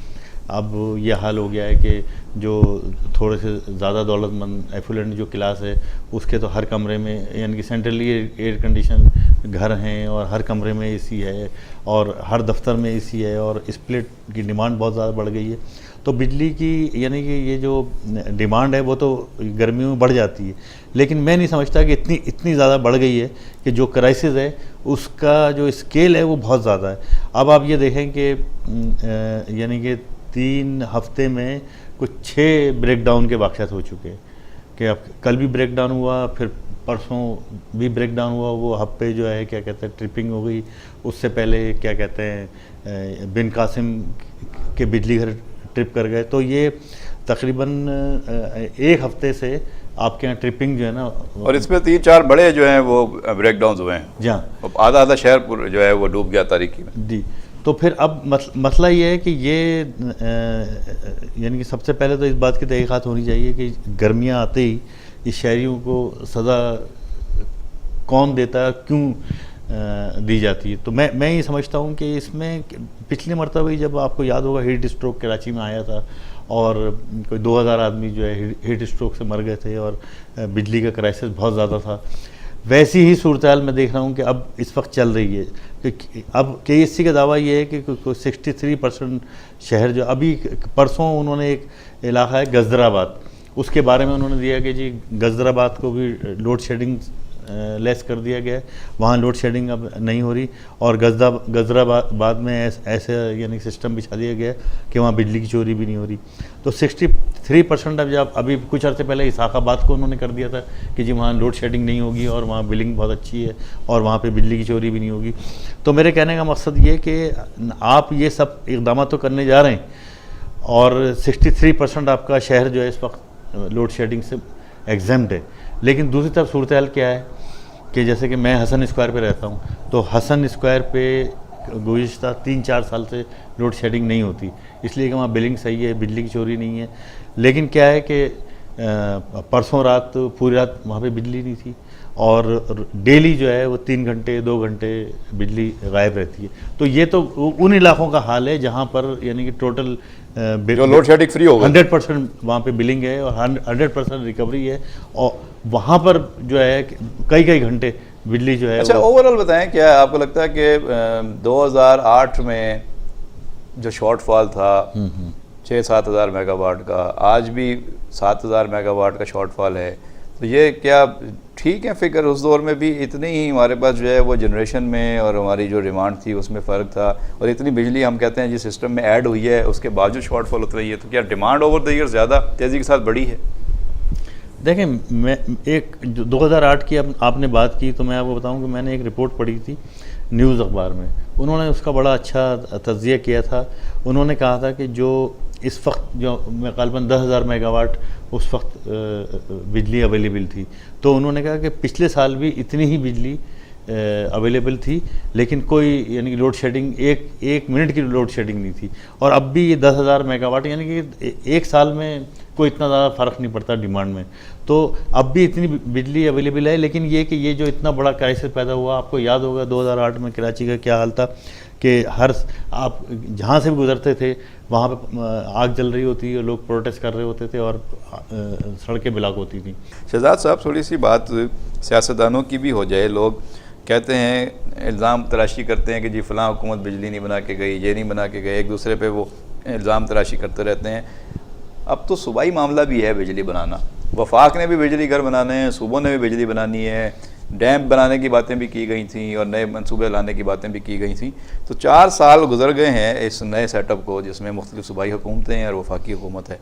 अब ये हाल हो गया है कि जो थोड़े से ज़्यादा दौलतमंद एफुलेंट जो क्लास है उसके तो हर कमरे में यानी कि सेंट्रली एयर कंडीशन घर हैं, और हर कमरे में एसी है, और हर दफ्तर में एसी है, और स्प्लिट की डिमांड बहुत ज़्यादा बढ़ गई है। तो बिजली की यानी कि ये जो डिमांड है वो तो गर्मियों में बढ़ जाती है, लेकिन मैं नहीं समझता कि इतनी ज़्यादा बढ़ गई है कि जो क्राइसिस है उसका जो स्केल है वो बहुत ज़्यादा है। अब आप ये देखें कि यानी कि 3 हफ्ते में कुछ 6 ब्रेकडाउन के वाक़यात हो चुके हैं, कि अब कल भी ब्रेकडाउन हुआ, फिर परसों भी ब्रेकडाउन हुआ, वो हफ्ते जो है क्या कहते हैं ट्रिपिंग हो गई, उससे पहले क्या कहते हैं बिन कासिम के बिजली घर ट्रिप कर गए। तो ये तकरीबन 1 हफ्ते से आपके यहाँ ट्रिपिंग जो है ना, और इसमें 3-4 बड़े जो हैं वो ब्रेकडाउन हुए हैं, जहाँ आधा शहर जो है वो डूब गया तारीकी में। जी। तो फिर अब मसला ये है कि ये यानी कि सबसे पहले तो इस बात की तहकीकात होनी चाहिए कि गर्मियाँ आते ही इस शहरियों को सज़ा कौन देता है, क्यों दी जाती है। तो मैं ये समझता हूँ कि इसमें पिछले मरतबा जब आपको याद होगा हीट स्ट्रोक कराची में आया था, और कोई 2000 आदमी जो है हीट स्ट्रोक से मर गए थे, और बिजली का क्राइसिस बहुत ज़्यादा था, वैसी ही सूरत हाल मैं देख रहा हूँ कि अब इस वक्त चल रही है। कि अब KSC का दावा ये है कि 63% शहर जो अभी परसों उन्होंने एक इलाका है गजराबाद, उसके बारे में उन्होंने दिया कि जी गजराबाद को भी लोड शेडिंग लेस कर दिया गया है, वहाँ लोड शेडिंग अब नहीं हो रही, और गजराबाद में ऐसे यानी सिस्टम बिछा दिया गया कि वहाँ बिजली की चोरी भी नहीं हो रही। तो 63% अब जब अभी कुछ अर्से पहले इसाखाबाद को उन्होंने कर दिया था कि जी वहाँ लोड शेडिंग नहीं होगी, और वहाँ बिलिंग बहुत अच्छी है, और वहाँ पे बिजली की चोरी भी नहीं होगी। तो मेरे कहने का मकसद ये कि आप ये सब इक़दाम तो करने जा रहे हैं, और 63% आपका शहर जो है इस वक्त लोड शेडिंग से एग्जेम्प्ट है, लेकिन दूसरी तरफ सूरत हाल क्या है कि जैसे कि मैं हसन स्क्वायर पे रहता हूँ, तो हसन स्क्वायर पे गुज़िश्ता 3-4 साल से लोड शेडिंग नहीं होती, इसलिए कि वहाँ बिलिंग सही है, बिजली की चोरी नहीं है। लेकिन क्या है कि परसों रात पूरी रात वहाँ पे बिजली नहीं थी, और डेली जो है वो 3 घंटे 2 घंटे बिजली गायब रहती है। तो ये तो उन इलाकों का हाल है जहाँ पर यानी कि टोटल जो लोड शेडिंग फ्री होगा 100% वहाँ पे बिलिंग है, और 100% रिकवरी है, और वहाँ पर जो है कई घंटे बिजली जो है। अच्छा, ओवरऑल बताएं, क्या आपको लगता है कि 2008 में जो शॉर्टफॉल था 6-7 हज़ार मेगावाट का, आज भी 7 हज़ार मेगावाट का शॉर्टफॉल है, तो ये क्या ठीक है फिगर? उस दौर में भी इतनी ही हमारे पास जो है वो जनरेशन में और हमारी जो डिमांड थी उसमें फ़र्क था, और इतनी बिजली हम कहते हैं जिस सिस्टम में ऐड हुई है उसके बावजूद शॉर्टफॉल उतर रही है, तो क्या डिमांड ओवर द ईयर ज़्यादा तेज़ी के साथ बढ़ी है? देखें, मैं एक 2008 की आपने बात की, तो मैं आपको बताऊं कि मैंने एक रिपोर्ट पढ़ी थी न्यूज़ अखबार में, उन्होंने उसका बड़ा अच्छा तज्ज़िया किया था। उन्होंने कहा था कि जो इस वक्त जो ग़ालिबन 10,000 मेगावाट उस वक्त बिजली अवेलेबल थी, तो उन्होंने कहा कि पिछले साल भी इतनी ही बिजली अवेलेबल थी, लेकिन कोई यानी कि लोड शेडिंग एक मिनट की लोड शेडिंग नहीं थी। और अब भी ये 10,000 मेगावाट यानी कि एक साल में कोई इतना ज़्यादा फ़र्क नहीं पड़ता डिमांड में, तो अब भी इतनी बिजली अवेलेबल है। लेकिन ये कि ये जो इतना बड़ा क्राइसिस पैदा हुआ, आपको याद होगा 2008 में कराची का क्या हाल था कि हर आप जहाँ से भी गुजरते थे वहाँ पे आग जल रही होती और लोग प्रोटेस्ट कर रहे होते थे और सड़कें ब्लॉक होती थी। शहजाद साहब, थोड़ी सी बात सियासतदानों की भी हो जाए। लोग कहते हैं, इल्ज़ाम तराशी करते हैं कि जी फ़लाँ हुकूमत बिजली नहीं बना के गई, ये नहीं बना के गए, एक दूसरे पे वो इल्ज़ाम तराशी करते रहते हैं। अब तो सूबाई मामला भी है बिजली बनाना, वफाक ने भी बिजली घर बनाने हैं, सूबों ने भी बिजली बनानी है, डैम बनाने की बातें भी की गई थी और नए मंसूबे लाने की बातें भी की गई थी। तो 4 साल गुजर गए हैं इस नए सेटअप को, जिसमें मुख्तलिफ सूबाई हुकूमतें हैं और वफाकी हुकूमत है।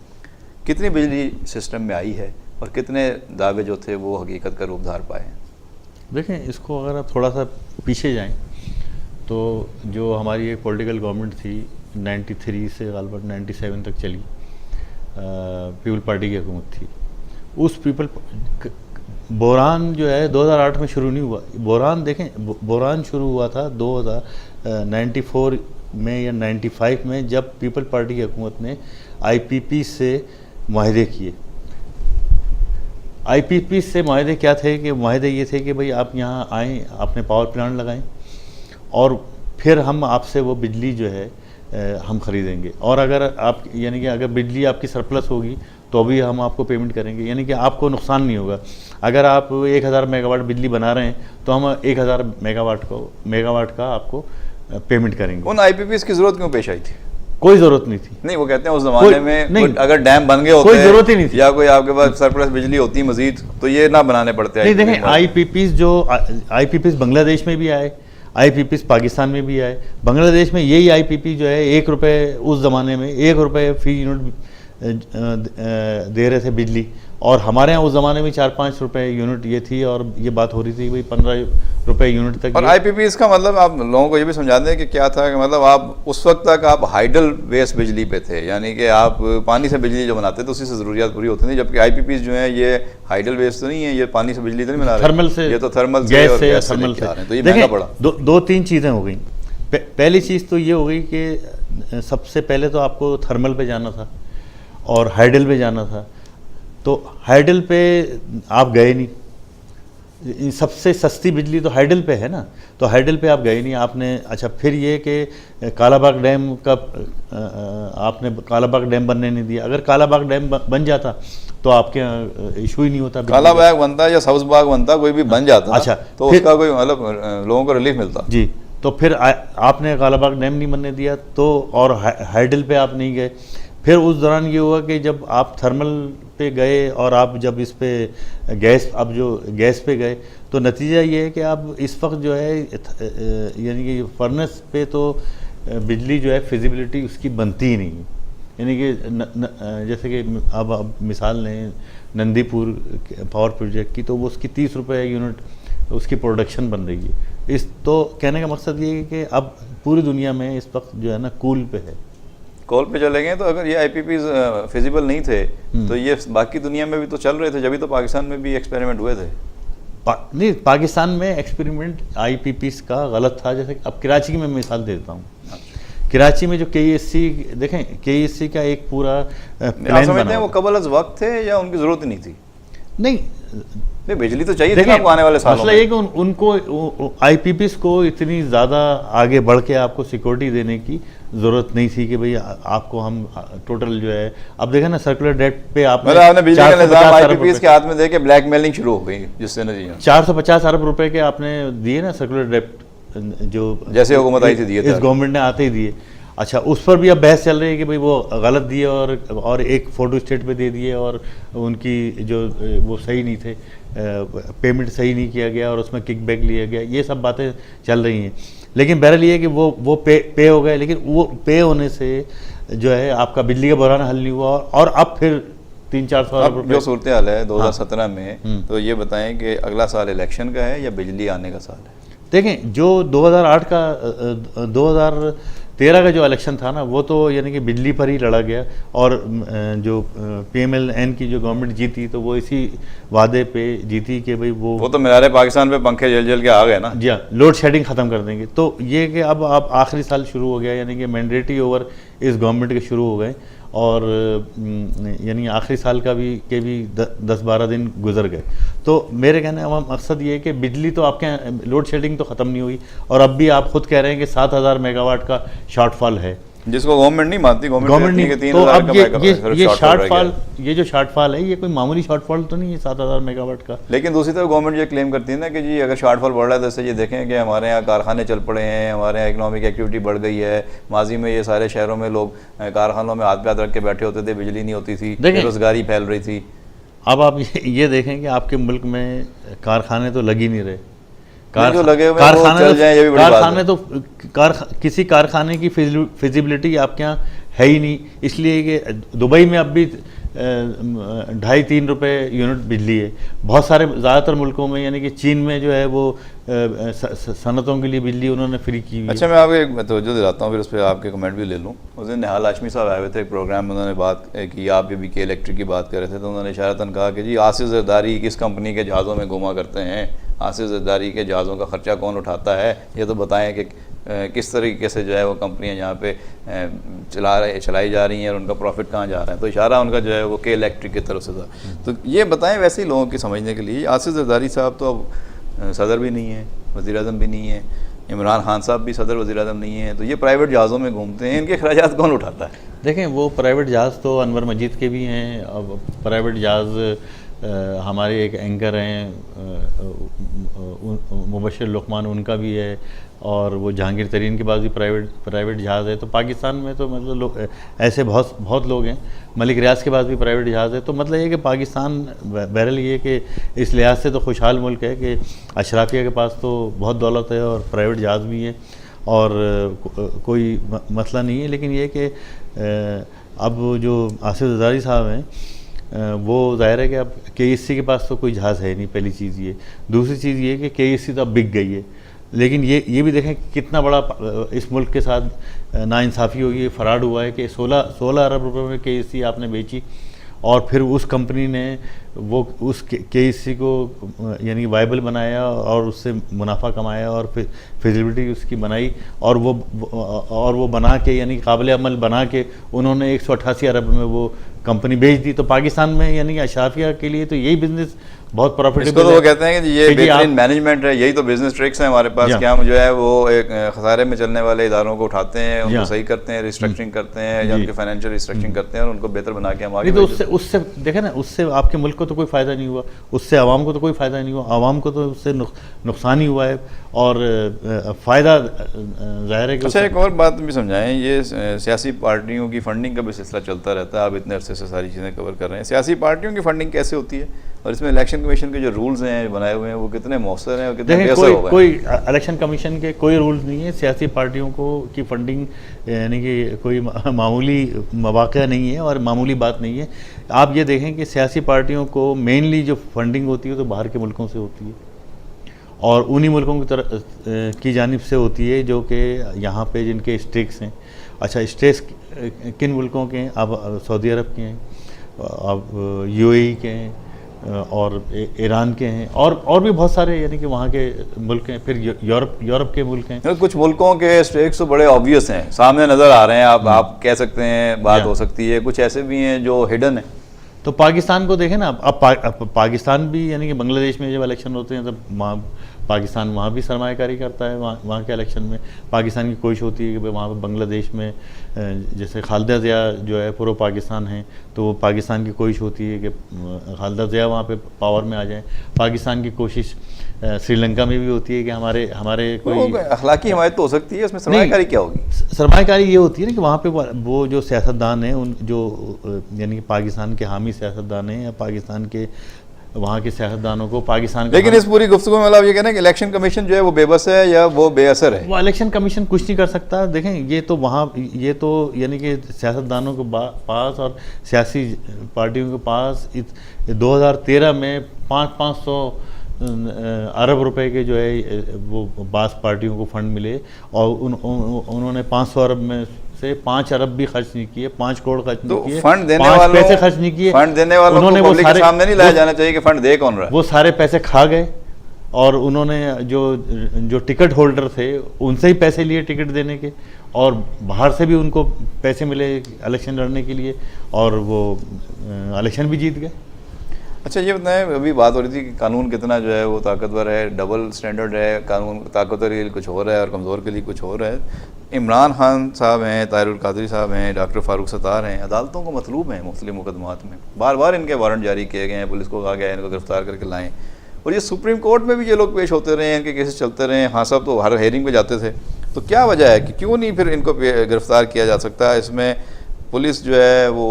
कितनी बिजली सिस्टम में आई है और कितने दावे जो थे वो हकीकत का रूप धार पाए हैं? देखें, इसको अगर आप थोड़ा सा पीछे जाएं तो जो हमारी एक पॉलिटिकल गवर्नमेंट थी 93 से ग़ालिबन 97 तक चली, पीपल पार्टी की हुकूमत थी। उस बहरान जो है 2008 में शुरू नहीं हुआ। बहरान देखें, बहरान शुरू हुआ था 1994 में या 95 में, जब पीपल पार्टी की हुकूमत ने IPP से माहदे किए। IPP से माहदे क्या थे कि माहदे ये थे कि भाई आप यहाँ आएँ, आपने पावर प्लांट लगाएं और फिर हम आपसे वो बिजली जो है हम ख़रीदेंगे, और अगर आप यानी कि अगर बिजली आपकी सरप्लस होगी तो भी हम आपको पेमेंट करेंगे, यानी कि आपको नुकसान नहीं होगा। अगर आप 1000 मेगावाट बिजली बना रहे हैं तो हम 1000 मेगावाट का आपको पेमेंट करेंगे। उन IPPs की ज़रूरत क्यों पेश आई थी? कोई ज़रूरत नहीं थी। नहीं, वो कहते हैं उस ज़माने में नहीं, अगर डैम बन गए होते, कोई ज़रूरत ही नहीं थी, या कोई आपके पास सरप्लस बिजली होती मजीद तो ये ना बनाने पड़ते। नहीं, देखें, IPPs बांग्लादेश में भी आए, IPPs पाकिस्तान में भी आए। बांग्लादेश में यही IPP जो है 1 रुपये, उस ज़माने में 1 रुपये फी यूनिट दे रहे थे बिजली, और हमारे यहाँ उस ज़माने में 4-5 रुपये यूनिट ये थी, और ये बात हो रही थी भाई 15 रुपये यूनिट तक। और IPPs का मतलब आप लोगों को ये भी समझा दें कि क्या था, कि मतलब आप उस वक्त तक आप हाइडल बेस बिजली पे थे, यानी कि आप पानी से बिजली जो बनाते थे उसी से ज़रूरियात पूरी होती थी, जबकि IPPs जो है ये हाइडल बेस तो नहीं है, ये पानी से बिजली तो नहीं बना रहे, थर्मल से, ये तो थर्मल गैस से, थर्मल से। तो ये महंगा पड़ा। 2-3 चीज़ें हो गई। पहली चीज़ तो ये हो गई कि सबसे पहले तो आपको थर्मल पे जाना था और हाइडल पे जाना था, तो हाइडल पे आप गए नहीं। सबसे सस्ती बिजली तो हाइडल पे है ना, तो हाइडल पे आप गए नहीं आपने। अच्छा, फिर ये कि कालाबाग डैम का आपने कालाबाग डैम बनने नहीं दिया। अगर कालाबाग डैम बन जाता तो आपके यहाँ इशू ही नहीं होता। कालाबाग बनता या सब्ज बाग बनता, कोई भी बन जाता, अच्छा, तो उसका कोई मतलब लोगों को रिलीफ मिलता जी। तो फिर आपने कालाबाग डैम नहीं बनने दिया, तो और हाइडल पे आप नहीं गए। फिर उस दौरान ये हुआ कि जब आप थर्मल पे गए और आप जब इस पे गैस पे गए, तो नतीजा ये है कि आप इस वक्त जो है यानी कि फर्नेस पे तो बिजली जो है फिजिबिलिटी उसकी बनती ही नहीं है। यानी कि जैसे कि अब मिसाल लें नंदीपुर पावर प्रोजेक्ट की, तो वो उसकी 30 रुपये यूनिट उसकी प्रोडक्शन बन रही है। तो कहने का मकसद ये है कि अब पूरी दुनिया में इस वक्त जो है ना कोल पे है। कोल पे चले गए, तो अगर ये IPPs फिजिबल नहीं थे तो ये बाकी दुनिया में भी तो चल रहे थे, जब भी तो पाकिस्तान में भी एक्सपेरिमेंट हुए थे। नहीं, पाकिस्तान में एक्सपेरिमेंट IPPs का गलत था। जैसे अब कराची की मैं मिसाल देता हूँ। कराची में जो KESC देखें, KESC का एक पूरा प्लान समझते हैं वो कबल अज़ वक्त थे या उनकी ज़रूरत ही नहीं थी? नहीं, बिजली तो चाहिए थी आपको आने वाले सालों में। मसला ये कि उनको IPPs को इतनी ज़्यादा आगे बढ़ के आपको सिक्योरिटी देने की ज़रूरत नहीं थी कि भाई आपको हम टोटल जो है, अब देखें ना सर्कुलर डेट पे आपने बिजली का निज़ाम IPPs के हाथ में दे के ब्लैकमेलिंग शुरू हो गई, जिससे नतीजा 450 अरब रुपए के आपने दिए ना सर्कुलर डेट, जो जैसे हुकूमत आई थी दिए थे, इस गवर्नमेंट ने आते ही दिए। अच्छा, उस पर भी अब बहस चल रही है कि भाई वो गलत दिए और एक फ़ोटो स्टेट पे दे दिए, और उनकी जो वो सही नहीं थे, पेमेंट सही नहीं किया गया और उसमें किकबैक लिया गया, ये सब बातें चल रही हैं। लेकिन बहरहाल ये है कि वो पे हो गए, लेकिन वो पे होने से जो है आपका बिजली का बहरान हल नहीं हुआ, और अब फिर 300-400 अरब रुपये जो सूरत हाल है 2017 में, तो ये बताएं कि अगला साल इलेक्शन का है या बिजली आने का साल है? देखें, जो 2013 का जो इलेक्शन था ना, वो तो यानी कि बिजली पर ही लड़ा गया, और जो PMLN की जो गवर्नमेंट जीती तो वो इसी वादे पे जीती कि भाई वो तो मीनारे पाकिस्तान पे पंखे जल जल के आ गए ना। जी हाँ, लोड शेडिंग ख़त्म कर देंगे। तो ये कि अब आप आखिरी साल शुरू हो गया, यानी कि मैंडेटरी ओवर इस गवर्नमेंट के शुरू हो गए, और यानी आखिरी साल का भी 10-12 दिन गुजर गए। तो मेरे कहने का मकसद ये है कि बिजली तो आपके यहाँ लोड शेडिंग तो ख़त्म नहीं हुई, और अब भी आप खुद कह रहे हैं कि 7000 मेगावाट का शॉर्टफॉल है, जिसको गवर्नमेंट नहीं मानती। गवर्नमेंट नहीं, तो अब ये जो शॉर्टफॉल है, ये कोई मामूली शॉर्टफॉल तो नहीं है 7000 मेगावाट का। लेकिन दूसरी तरफ गवर्नमेंट ये क्लेम करती है ना कि जी अगर शॉर्टफॉल बढ़ रहा है, जैसे ये देखें कि हमारे यहाँ कारखाने चल पड़े हैं, हमारे यहाँ इकनॉमिक एक्टिविटी बढ़ गई है। माजी में ये सारे शहरों में लोग कारखानों में हाथ पे हाथ रख के बैठे होते थे, बिजली नहीं होती थी, बेरोजगारी फैल रही थी। अब आप ये देखें कि आपके मुल्क में कारखाने तो लग ही नहीं रहे। जो लगे हुए हैं वो चल जाएं, ये भी बड़ी बात है। कारखाने तो किसी कारखाने की फिजिबिलिटी आपके यहाँ है ही नहीं, इसलिए कि दुबई में अब भी 2.5-3 रुपए यूनिट बिजली है। बहुत सारे ज़्यादातर मुल्कों में, यानी कि चीन में जो है वो सनतों के लिए बिजली उन्होंने फ्री की हुई है। अच्छा, मैं आपको एक तवज्जो दिलाता हूँ, फिर उस पर आपके कमेंट भी ले लूँ। उस दिन निहाल हाशमी साहब आए हुए थे एक प्रोग्राम में, उन्होंने बात की, आप भी के इलेक्ट्रिक की बात कर रहे थे, तो उन्होंने इशारतन कहा कि जी आसिफ जरदारी किस कंपनी के जहाज़ों में घुमा करते हैं, आसिफ जरदारी के जहाज़ों का ख़र्चा कौन उठाता है, ये तो बताएं कि किस तरीके से जो है वो कंपनियां यहाँ पे चलाई जा रही हैं और उनका प्रॉफिट कहाँ जा रहा है। तो इशारा उनका जो है वो के इलेक्ट्रिक की तरफ से था। तो ये बताएं वैसे ही लोगों की समझने के लिए, आसिफ जरदारी साहब तो अब सदर भी नहीं है, वज़ीर-ए-आज़म भी नहीं है, इमरान खान साहब भी सदर वज़ीर-ए-आज़म नहीं है, तो ये प्राइवेट जहाज़ों में घूमते हैं, इनके खर्चात कौन उठाता है? देखें, वो प्राइवेट जहाज़ तो अनवर मजीद के भी हैं, अब प्राइवेट जहाज़ हमारे एक एंकर हैं मुबशिर लुकमान, उनका भी है, और वो जहांगीर तरीन के पास भी प्राइवेट जहाज़ है। तो पाकिस्तान में तो मतलब ऐसे बहुत लोग हैं। मलिक रियाज के पास भी प्राइवेट जहाज़ है। तो मतलब ये कि पाकिस्तान बहरहाल ये कि इस लिहाज से तो खुशहाल मुल्क है कि अशराफिया के पास तो बहुत दौलत है और प्राइवेट जहाज़ भी है और कोई मसला नहीं है। लेकिन ये कि अब जो आसिफ जरदारी साहब हैं वो ज़ाहिर है कि अब KSC के पास तो कोई जहाज़ है नहीं, पहली चीज़ ये। दूसरी चीज़ ये कि KSC तो अब बिक गई है। लेकिन ये भी देखें कितना बड़ा इस मुल्क के साथ नाइंसाफ़ी हुई है, फ़राड हुआ है कि 16 अरब रुपए में KSC आपने बेची और फिर उस कंपनी ने वो उस KSC को यानी वाइबल बनाया और उससे मुनाफा कमाया और फिर फिजिबिलिटी उसकी बनाई और वो बना के यानी काबिल अमल बना के उन्होंने 188 अरब में वो कंपनी बेच दी। तो पाकिस्तान में यानी कि अशराफिया के लिए तो यही बिजनेस बहुत प्रॉफिटेबल है। तो वो कहते हैं कि ये बेहतरीन मैनेजमेंट है, यही तो बिजनेस ट्रिक्स हैं हमारे पास, क्या हम जो है वो एक खसारे में चलने वाले इदारों को उठाते हैं, उनको सही करते हैं, रिस्ट्रक्चरिंग करते हैं या उनके फाइनेंशियल रिस्ट्रक्चरिंग करते हैं और उनको बेहतर बना के हम आगे। तो उससे देखें ना, उससे आपके मुल्क को तो कोई फ़ायदा नहीं हुआ, उससे आवाम को तो कोई फ़ायदा नहीं हुआ, आवाम को तो उससे नुकसान ही हुआ है और फ़ायदा ज़ाहिर है कि। अच्छा, एक और बात भी समझाएं, ये सियासी पार्टियों की फंडिंग का भी सिलसिला चलता रहता है, आप इतने अरसे से सारी चीज़ें कवर कर रहे हैं। सियासी पार्टियों की फंडिंग कैसे होती है और इसमें इलेक्शन कमीशन के जो रूल्स हैं बनाए हुए हैं वो कितने मौसर हैं और कितने बेअसर हो गए? कोई इलेक्शन कमीशन के कोई रूल्स नहीं है। सियासी पार्टियों को की फंडिंग यानी कि कोई मामूली मौक़ा नहीं है और मामूली बात नहीं है। आप ये देखें कि सियासी पार्टियों को मेनली जो फंडिंग होती है तो बाहर के मुल्कों से होती है और उन्हीं मुल्कों की तरफ की जानिब से होती है जो कि यहाँ पे जिनके स्टेक्स हैं। अच्छा, स्टेक्स किन मुल्कों के हैं? अब सऊदी अरब के हैं, अब UAE के हैं और ईरान के हैं और भी बहुत सारे यानी कि वहाँ के मुल्क हैं, फिर यूरोप के मुल्क हैं। कुछ मुल्कों के स्टेक्स तो बड़े ऑब्वियस हैं, सामने नज़र आ रहे हैं, आप कह सकते हैं, बात हो सकती है। कुछ ऐसे भी हैं जो हिडन है। तो पाकिस्तान को देखें ना, अब पाकिस्तान भी यानी कि बांग्लादेश में जब इलेक्शन होते हैं तब पाकिस्तान वहाँ भी सरमायाकारी करता है। वहाँ के इलेक्शन में पाकिस्तान की कोशिश होती है कि वहाँ पर बांग्लादेश में जैसे खालिदा ज़िया जो है प्रो पाकिस्तान है, तो पाकिस्तान की कोशिश होती है कि खालिदा ज़िया वहाँ पे पावर में आ जाए। पाकिस्तान की कोशिश श्रीलंका में भी होती है कि हमारे कोई अखलाकी हिमायत तो हो सकती है, इसमें सरमायाकारी क्या होगी? सरमायाकारी ये होती है ना कि वहाँ पे वो जो सियासतदान हैं, उन जो यानी कि पाकिस्तान के हामी सियासतदान हैं या पाकिस्तान के वहाँ के सियासतदानों को पाकिस्तान। लेकिन इस पूरी गुफ्तगू में मतलब ये कहना है कि इलेक्शन कमीशन जो है वो बेबस है या वो बेअसर है? वो इलेक्शन कमीशन कुछ नहीं कर सकता। देखें, ये तो यानी कि सियासतदानों के पास और सियासी पार्टियों के पास 2013 में 500 अरब रुपए के जो है वो बास पार्टियों को फंड मिले और उन्होंने 500 अरब में से 5 अरब भी खर्च नहीं किए, 5 करोड़ खर्च नहीं किए, फंड देने वालों पैसे खर्च नहीं किए। फंड देने वालों को पब्लिक के सामने नहीं लाया जाना चाहिए कि फंड दे कौन रहा है। वो सारे पैसे खा गए और उन्होंने जो टिकट होल्डर थे उनसे ही पैसे लिए टिकट देने के और बाहर से भी उनको पैसे मिले इलेक्शन लड़ने के लिए और वो इलेक्शन भी जीत गए। अच्छा, ये बताएं, अभी बात हो रही थी कि कानून कितना जो है वो ताकतवर है, डबल स्टैंडर्ड है, कानून ताकतवर के लिए कुछ हो रहा है और कमज़ोर के लिए कुछ हो रहा है। इमरान खान साहब हैं, ताहिरुल कादरी साहब हैं, डॉक्टर फारूक सत्तार हैं, अदालतों को मतलूब हैं मुख्तलिफ मुकदमात में, बार बार इनके वारंट जारी किए गए हैं, पुलिस को कहा गया है इनको गिरफ्तार करके लाएँ और ये सुप्रीम कोर्ट में भी ये लोग पेश होते रहे हैं, इनके केसेस चलते रहे हैं। हाँ साहब तो हर हेयरिंग पे जाते थे, तो क्या वजह है कि क्यों नहीं फिर इनको गिरफ्तार किया जा सकता? इसमें पुलिस जो है वो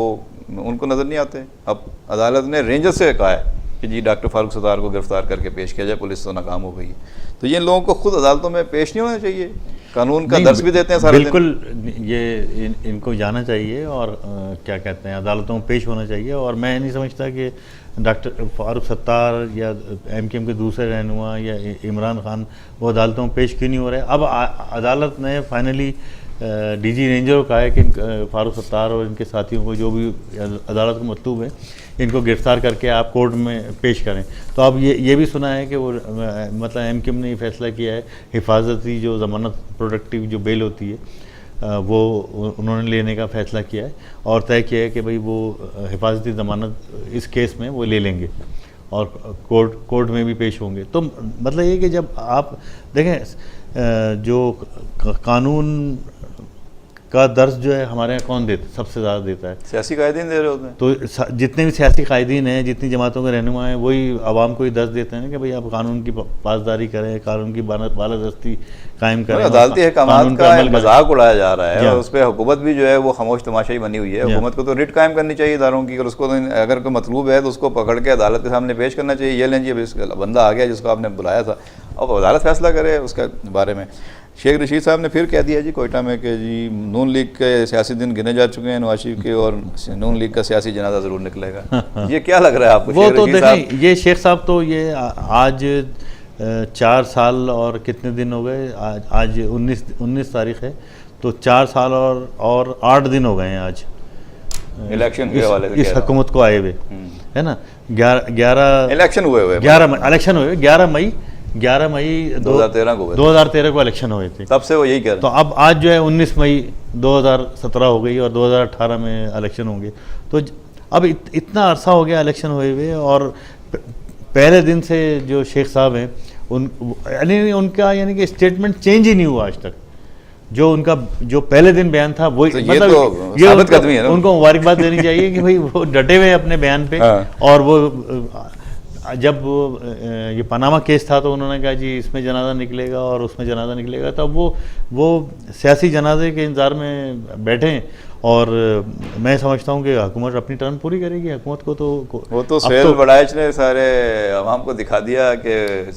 उनको नज़र नहीं आते। अब अदालत ने रेंजर से कहा है कि जी डॉक्टर फारूक सत्तार को गिरफ्तार करके पेश किया जाए, पुलिस तो नाकाम हो गई है। तो ये लोगों को खुद अदालतों में पेश नहीं होना चाहिए? कानून का दर्स भी देते हैं सारे दिन। बिल्कुल ये इनको जाना चाहिए और क्या कहते हैं अदालतों में पेश होना चाहिए। और मैं नहीं समझता कि डॉक्टर फारूक सत्तार या एमकेएम के दूसरे रहनुमा या इमरान खान वो अदालतों में पेश क्यों नहीं हो रहे। अब अदालत ने फाइनली डीजी रेंजर को कहा है कि फारूक सत्तार और इनके साथियों को जो भी अदालत को मतलूब है इनको गिरफ्तार करके आप कोर्ट में पेश करें। तो अब ये भी सुना है कि वो मतलब एमकेएम ने फैसला किया है हिफाजती जो ज़मानत प्रोडक्टिव जो बेल होती है वो उन्होंने लेने का फ़ैसला किया है और तय किया है कि भाई वो हिफाजती ज़मानत इस केस में वो ले लेंगे और कोर्ट में भी पेश होंगे। तो मतलब ये कि जब आप देखें जो कानून का दर्ज जो है हमारे यहाँ कौन देता सबसे ज़्यादा देता है? सियासी कायदीन दे रहे होते हैं। तो जितने भी सियासी कायदीन हैं, जितनी जमातों के रहनुमा हैं, वही आवाम को ही दर्ज देते हैं कि भाई आप कानून की पासदारी करें, कानून की बालादस्ती कायम करें। अदालती अहकामात का मजाक उड़ाया जा रहा है और उस पर हुकूमत भी जो है वो खामोश तमाशाई बनी हुई है। हुकूमत को तो रिट कायम करनी चाहिए इदारों की, और उसको अगर कोई मतलूब है तो उसको पकड़ के अदालत के सामने पेश करना चाहिए। ये लें जी बंदा आ गया जिसको आपने बुलाया था, अब अदालत फैसला करे उसके बारे में। शेख रशीद साहब ने फिर कह दिया जी कोयटा में कि जी नून लीग के सियासी दिन गिने जा चुके हैं नवाज शरीफ के, और नून लीग का सियासी जनाजा ज़रूर निकलेगा। ये क्या लग रहा है आपको? वो तो देखें ये शेख साहब तो ये आज 4 साल और कितने दिन हो गए, आज 19 तारीख है, तो 4 साल और 8 दिन हो गए हैं आज इलेक्शन के हवाले से इस हुकूमत को आए हुए, है ना। 11 इलेक्शन हुए 11 मई 2013 को इलेक्शन हुए थे, तब से वो यही कह रहे। तो अब आज जो है 19 मई 2017 हो गई और 2018 में इलेक्शन होंगे। तो अब इतना अरसा हो गया इलेक्शन हुए और पहले दिन से जो शेख साहब हैं उनका यानी कि स्टेटमेंट चेंज ही नहीं हुआ आज तक। जो उनका जो पहले दिन बयान था वही तो मतलब ये उनको मुबारकबाद देनी चाहिए कि भाई वो डटे हुए अपने बयान पे। और वो जब ये पनामा केस था तो उन्होंने कहा जी इसमें जनाजा निकलेगा और उसमें जनाजा निकलेगा, तब वो सियासी जनाजे के इंतज़ार में बैठे हैं। और मैं समझता हूँ कि हुकूमत अपनी टर्न पूरी करेगी। हुकूमत को तो वो तो सुहेल बड़ाइच ने सारे अवाम को दिखा दिया कि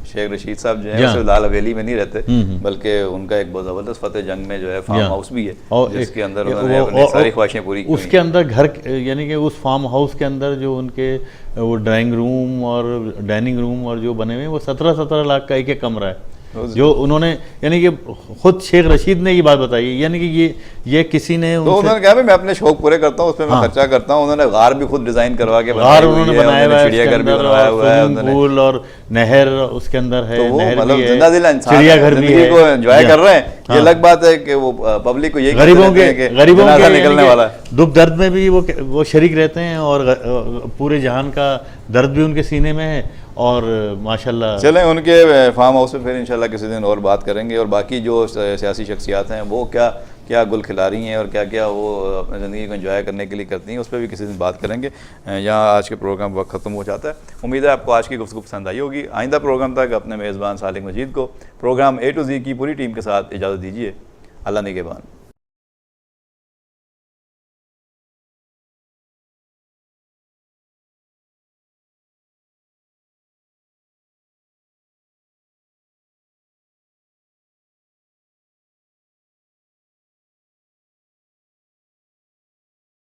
शेख रशीद साहब जो है सिर्फ लाल हवेली में नहीं रहते, बल्कि उनका एक बहुत ज़बरदस्त फतेह जंग में जो है फार्म हाउस भी है, जिसके अंदर उन्होंने सारी ख्वाहिशें पूरी की। उसके अंदर घर यानी कि उस फार्म हाउस के अंदर जो उनके वो ड्राइंग रूम और डाइनिंग रूम और जो बने हुए वो 17 लाख का एक कमरा है, जो उन्होंने यानी कि खुद शेख रशीद ने ये बात बताई। यानी कि ये किसी ने तो उन्होंने कहा मैं अपने शौक पूरे करता हूँ, उस पर मैं खर्चा करता हूँ। उन्होंने गार भी खुद डिजाइन करवा के गार उन्होंने बनाया हुआ है, चिड़ियाघर भी बनवाया हुआ है, पूल और नहर उसके अंदर है, मतलब जिंदा दिल इंसान चिड़ियाघर भी है, को एंजॉय कर रहे हैं। ये अलग बात है कि वो पब्लिक को यही गरीबों के निकलने वाला दुख दर्द में भी वो शरीक रहते हैं और पूरे जहान का दर्द भी उनके सीने में है। और माशाल्लाह चलें उनके फार्म हाउस में फिर इंशाल्लाह किसी दिन और बात करेंगे, और बाकी जो सियासी शख्सियात हैं वो क्या गुल खिला रही हैं और क्या वो अपनी ज़िंदगी को एंजॉय करने के लिए करती हैं, उस पर भी किसी दिन बात करेंगे। यहाँ आज के प्रोग्राम वक्त ख़त्म हो जाता है। उम्मीद है आपको आज की गुफ्तगू पसंद आई होगी। आइंदा प्रोग्राम तक अपने मेज़बान सालिक मजीद को प्रोग्राम A to Z की पूरी टीम के साथ इजाज़त दीजिए। अल्लाह निगहबान।